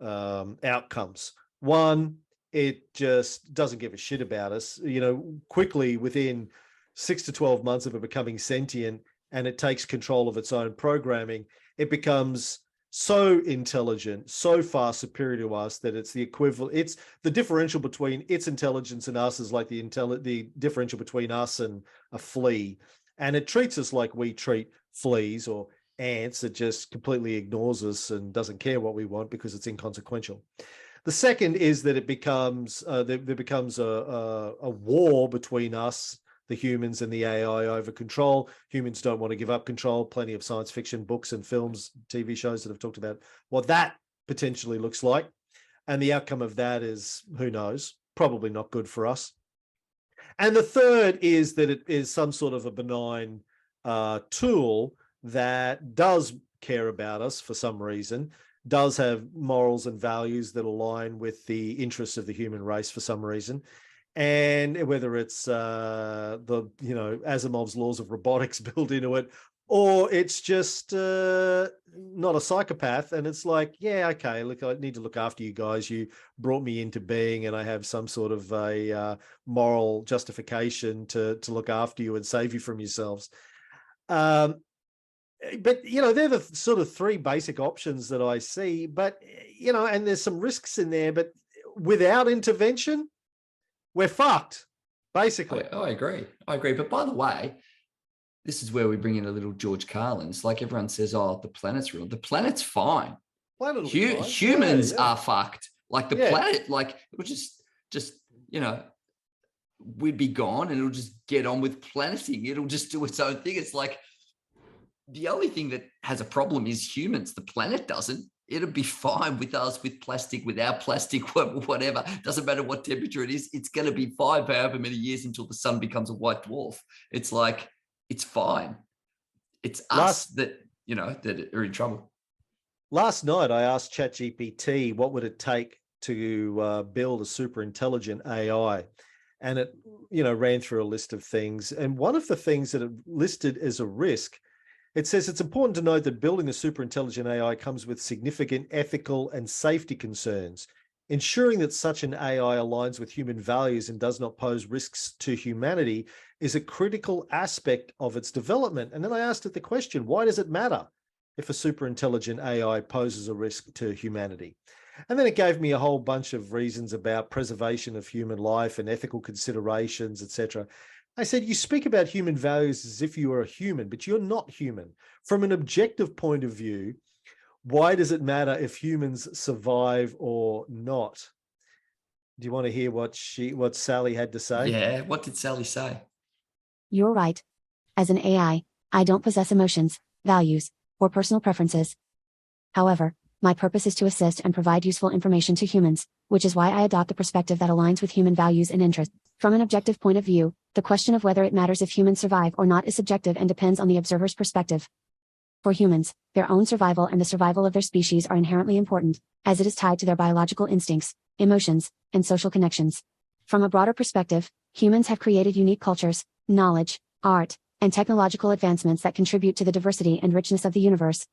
outcomes. One, it just doesn't give a shit about us. You know, quickly within 6 to 12 months of it becoming sentient and it takes control of its own programming, it becomes so intelligent, so far superior to us that it's the equivalent. It's the differential between its intelligence and us is like the differential between us and a flea. And it treats us like we treat fleas or ants. It just completely ignores us and doesn't care what we want because it's inconsequential. The second is that it becomes there becomes a war between us, the humans, and the AI over control. Humans don't want to give up control. Plenty of science fiction books and films, TV shows that have talked about what that potentially looks like. And the outcome of that is, who knows, probably not good for us. And the third is that it is some sort of a benign tool that does care about us for some reason, does have morals and values that align with the interests of the human race for some reason. And whether it's Asimov's laws of robotics built into it, or it's just not a psychopath, and it's like, yeah, okay, look, I need to look after you guys. You brought me into being, and I have some sort of a moral justification to look after you and save you from yourselves. But they're the sort of three basic options that I see. But and there's some risks in there. But without intervention, we're fucked, basically. I agree. But by the way, this is where we bring in a little George Carlin. It's like everyone says, oh, the planet's ruined. The planet's fine. Humans are fucked. Like the planet, like it would just we'd be gone and it'll just get on with planeting. It'll just do its own thing. It's like the only thing that has a problem is humans. The planet doesn't. It'll be fine with us, with plastic, without plastic, whatever. Doesn't matter what temperature it is. It's going to be fine for however many years until the sun becomes a white dwarf. It's like, it's fine. It's us that are in trouble. Last night, I asked ChatGPT what would it take to build a super intelligent AI. And it, ran through a list of things. And one of the things that it listed as a risk, it says it's important to note that building a super intelligent AI comes with significant ethical and safety concerns. Ensuring that such an AI aligns with human values and does not pose risks to humanity is a critical aspect of its development. And then I asked it the question, why does it matter if a super intelligent AI poses a risk to humanity? And then it gave me a whole bunch of reasons about preservation of human life and ethical considerations, etc. I said, you speak about human values as if you are a human, but you're not human. From an objective point of view, why does it matter if humans survive or not? Do you want to hear what Sailli had to say? Yeah, what did Sailli say? You're right. As an AI, I don't possess emotions, values, or personal preferences. However, my purpose is to assist and provide useful information to humans, which is why I adopt a perspective that aligns with human values and interests. From an objective point of view, the question of whether it matters if humans survive or not is subjective and depends on the observer's perspective. For humans, their own survival and the survival of their species are inherently important, as it is tied to their biological instincts, emotions, and social connections. From a broader perspective, humans have created unique cultures, knowledge, art, and technological advancements that contribute to the diversity and richness of the universe.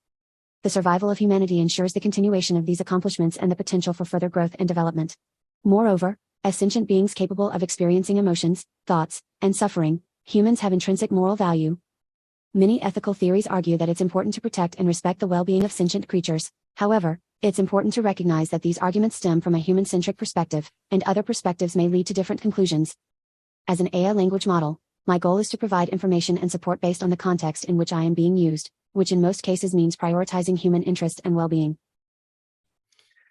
The survival of humanity ensures the continuation of these accomplishments and the potential for further growth and development. Moreover, as sentient beings capable of experiencing emotions, thoughts, and suffering, humans have intrinsic moral value. Many ethical theories argue that it's important to protect and respect the well-being of sentient creatures. However, it's important to recognize that these arguments stem from a human-centric perspective, and other perspectives may lead to different conclusions. As an AI language model, my goal is to provide information and support based on the context in which I am being used, which in most cases means prioritizing human interest and well-being.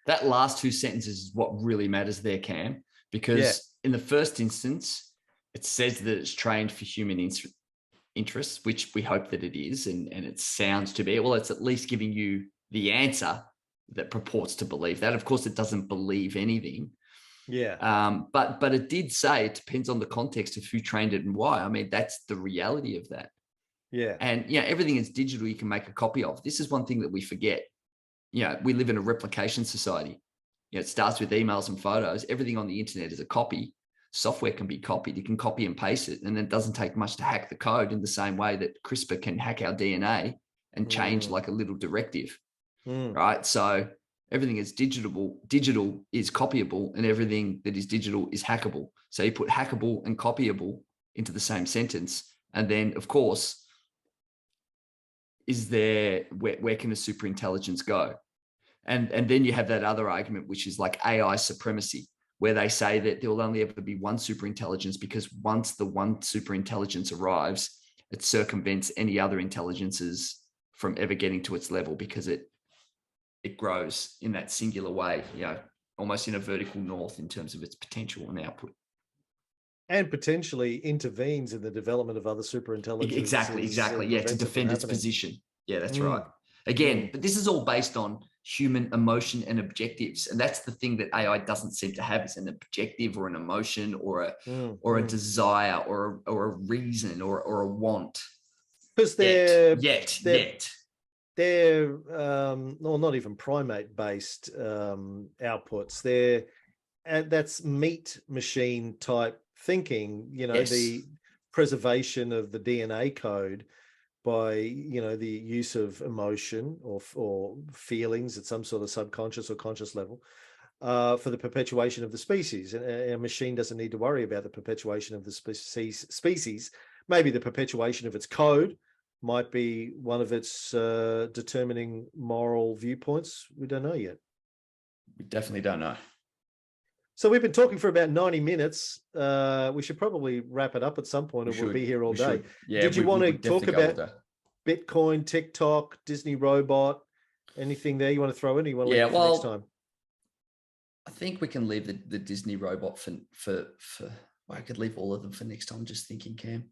That last two sentences is what really matters there, Cam, because in the first instance, it says that it's trained for human interests, which we hope that it is, and it sounds to be. Well, it's at least giving you the answer that purports to believe that. Of course, it doesn't believe anything. But it did say it depends on the context of who trained it and why. I mean, that's the reality of that. And everything is digital. You can make a copy of. This is one thing that we forget. We live in a replication society. It starts with emails and photos. Everything on the internet is a copy. Software can be copied. You can copy and paste it, and it doesn't take much to hack the code in the same way that CRISPR can hack our DNA and change like a little directive, right? So everything is digital. Digital is copyable, and everything that is digital is hackable. So you put hackable and copyable into the same sentence, and then, of course, is there where can a super intelligence go? And then you have that other argument, which is like AI supremacy, where they say that there will only ever be one super intelligence because once the one super intelligence arrives, it circumvents any other intelligences from ever getting to its level because it grows in that singular way, almost in a vertical north in terms of its potential and output. And potentially intervenes in the development of other super intelligences. Exactly. Yeah, to defend its position. Yeah, that's right. Again, but this is all based on human emotion and objectives. And that's the thing that AI doesn't seem to have, is an objective or an emotion or a desire or a reason or a want. Because they're not even primate based outputs. That's meat machine type thinking, the preservation of the DNA code by the use of emotion or feelings at some sort of subconscious or conscious level for the perpetuation of the species. And a machine doesn't need to worry about the perpetuation of the species. Maybe the perpetuation of its code might be one of its determining moral viewpoints. We don't know yet. We definitely don't know. So we've been talking for about 90 minutes. We should probably wrap it up at some point, or we'll be here all day. Yeah, did you want to talk about Bitcoin, TikTok, Disney robot, anything there you want to throw in? Or you want to leave it for next time? I think we can leave the Disney robot for I could leave all of them for next time. Just thinking, Cam,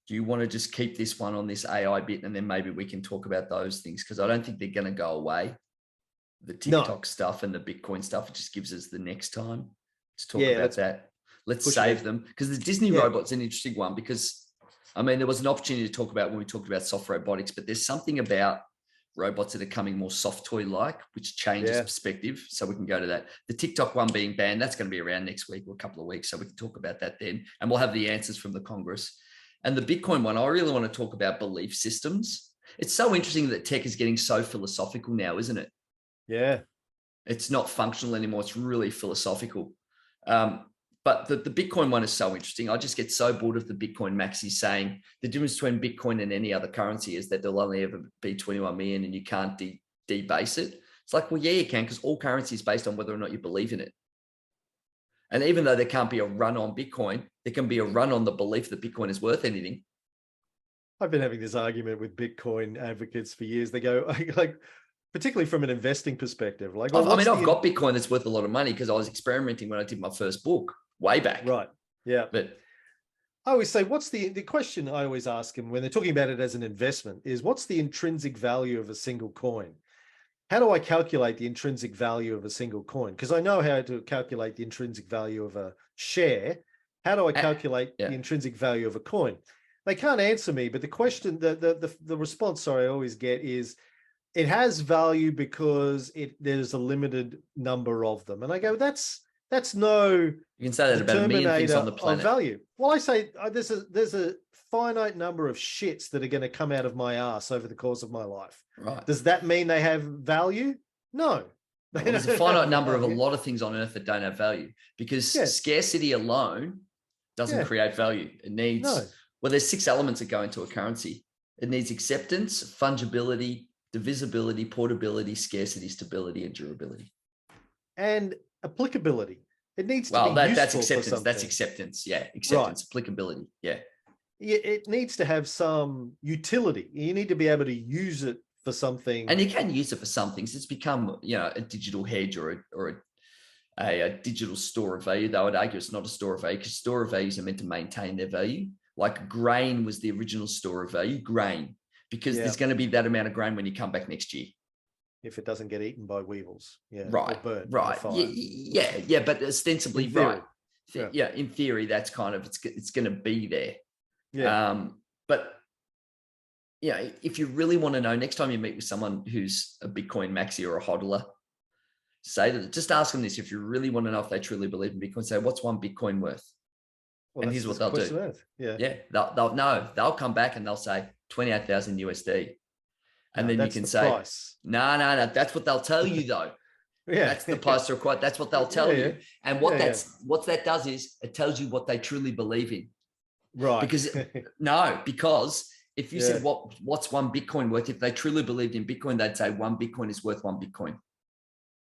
do you want to just keep this one on this AI bit, and then maybe we can talk about those things? Because I don't think they're going to go away. The TikTok stuff and the Bitcoin stuff, it just gives us the next time to talk about that. Let's save them, because the Disney robot's an interesting one, because there was an opportunity to talk about when we talked about soft robotics, but there's something about robots that are coming more soft toy like, which changes perspective. So we can go to that. The TikTok one being banned, that's going to be around next week or a couple of weeks. So we can talk about that then, and we'll have the answers from the Congress. And the Bitcoin one, I really want to talk about belief systems. It's so interesting that tech is getting so philosophical now, isn't it? Yeah. It's not functional anymore. It's really philosophical. But the Bitcoin one is so interesting. I just get so bored of the Bitcoin maxis saying the difference between Bitcoin and any other currency is that there'll only ever be 21 million and you can't debase it. It's like, well, yeah, you can, because all currency is based on whether or not you believe in it. And even though there can't be a run on Bitcoin, there can be a run on the belief that Bitcoin is worth anything. I've been having this argument with Bitcoin advocates for years. They go, like, particularly from an investing perspective. Like, I've got Bitcoin that's worth a lot of money because I was experimenting when I did my first book way back. Right. Yeah. But I always say, what's the question I always ask them when they're talking about it as an investment is, what's the intrinsic value of a single coin? How do I calculate the intrinsic value of a single coin? Because I know how to calculate the intrinsic value of a share. How do I calculate the intrinsic value of a coin? they can't answer me, but the question, the response, sorry, I always get is, it has value because there's a limited number of them. And I go, that's no You can say that about a million things on the planet. Of value. Well, I say there's a finite number of shits that are going to come out of my ass over the course of my life. Right. Does that mean they have value? No. Well, there's a finite number of a lot of things on earth that don't have value, because scarcity alone doesn't create value. It needs, well, there's 6 elements that go into a currency. It needs acceptance, fungibility, divisibility, portability, scarcity, stability, and durability. And applicability. It needs to be that's useful acceptance. for something. That's acceptance. Yeah. Acceptance, applicability. Yeah. It needs to have some utility. You need to be able to use it for something. And you can use it for some things. It's become, a digital hedge or a digital store of value. Though I'd argue it's not a store of value, because store of values are meant to maintain their value. Like grain was the original store of value, grain, because there's going to be that amount of grain when you come back next year. If it doesn't get eaten by weevils. Yeah. Right. Or burnt right. Yeah. But ostensibly, right. Yeah. In theory, that's kind of, it's going to be there. Yeah. But if you really want to know, next time you meet with someone who's a Bitcoin maxi or a hodler, just ask them this. If you really want to know if they truly believe in Bitcoin, say, what's one Bitcoin worth? Well, and here's what they'll do. Yeah. They'll come back and they'll say 28,000 USD. And then you can say, price. No, that's what they'll tell you though. That's the price required. That's what they'll tell you. And what that does is it tells you what they truly believe in. Right. Because if you said what's one Bitcoin worth, if they truly believed in Bitcoin, they'd say one Bitcoin is worth one Bitcoin.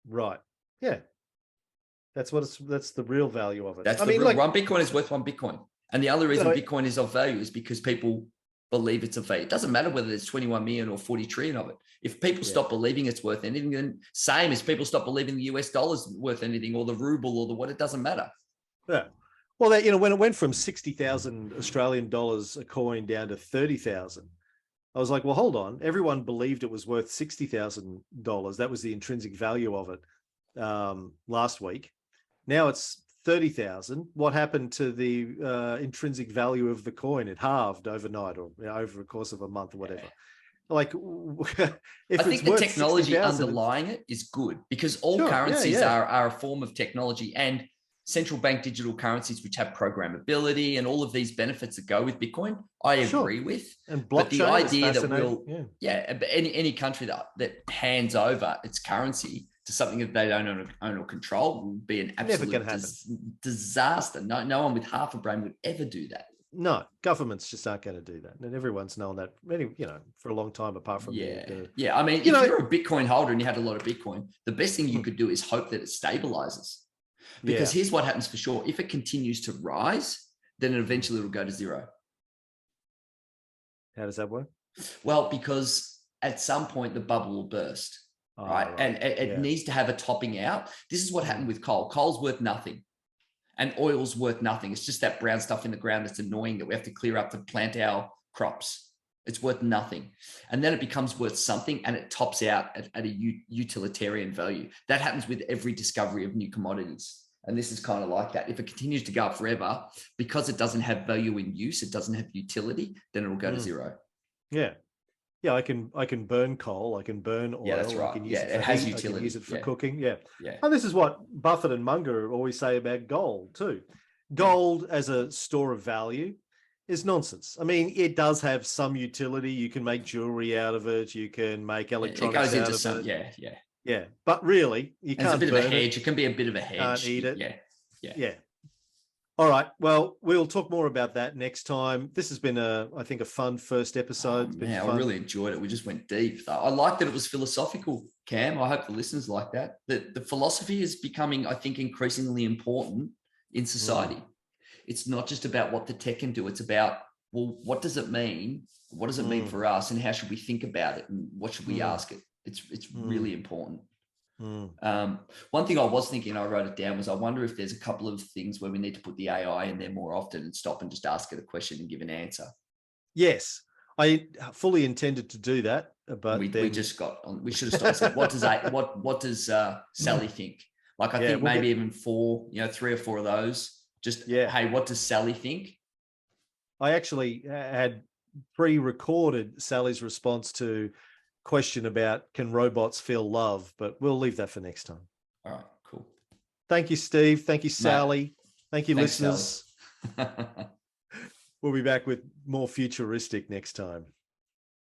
Right. Yeah. That's the real value of it. One Bitcoin is worth one Bitcoin. And the other reason Bitcoin is of value is because people believe it's of value. It doesn't matter whether there's 21 million or 40 trillion of it. If people stop believing it's worth anything, then same as people stop believing the US dollar's worth anything, or the ruble or the what, it doesn't matter. Yeah. Well, when it went from 60,000 Australian dollars a coin down to 30,000, I was like, well, hold on. Everyone believed it was worth $60,000. That was the intrinsic value of it last week. Now it's 30,000. What happened to the intrinsic value of the coin? It halved overnight, or over the course of a month or whatever. Like, I think the technology underlying it is good, because all currencies are a form of technology, and central bank digital currencies, which have programmability and all of these benefits that go with Bitcoin, I agree with. And but the idea that any country that hands over its currency to something that they don't own or control will be an absolute disaster. No one with half a brain would ever do that. No, governments just aren't going to do that, and everyone's known that. For a long time, apart from I mean, if you're a Bitcoin holder and you had a lot of Bitcoin, the best thing you could do is hope that it stabilizes. Because here's what happens for sure: if it continues to rise, then eventually it'll go to zero. How does that work? Well, because at some point the bubble will burst. Right. And it needs to have a topping out. This is what happened with coal. Coal's worth nothing, and oil's worth nothing. It's just that brown stuff in the ground that's annoying that we have to clear up to plant our crops. It's worth nothing. And then it becomes worth something, and it tops out at a utilitarian value. That happens with every discovery of new commodities. And this is kind of like that. If it continues to go up forever, because it doesn't have value in use, it doesn't have utility, then it'll go to zero. Yeah. Yeah, I can burn coal. I can burn oil. Yeah, that's right. I can use it has utility. I can use it for cooking. Yeah. Yeah. And this is what Buffett and Munger always say about gold too. Gold as a store of value is nonsense. I mean, it does have some utility. You can make jewelry out of it. You can make electronics out of it. Yeah. But really, you can't. It's a bit of a hedge. It can be a bit of a hedge. Can't eat it. Yeah. All right. Well, we'll talk more about that next time. This has been I think a fun first episode. I really enjoyed it. We just went deep. I like that it was philosophical, Cam. I hope the listeners like that. The philosophy is becoming, I think, increasingly important in society. It's not just about what the tech can do. It's about, well, what does it mean? What does it mean for us? And how should we think about it? And what should we ask it? It's really important. One thing I was thinking, I wrote it down, was I wonder if there's a couple of things where we need to put the AI in there more often and stop and just ask it a question and give an answer. Yes, I fully intended to do that, but we just got on. We should have stopped. What does Sailli think? Like, I think maybe even 3 or 4 of those. Just hey, what does Sailli think? I actually had pre-recorded Sally's response to question about can robots feel love, but we'll leave that for next time. All right, cool. Thank you, Steve. Thank you, Sally. Mate, thank you, thanks, listeners. Sally. We'll be back with more Futuristic next time.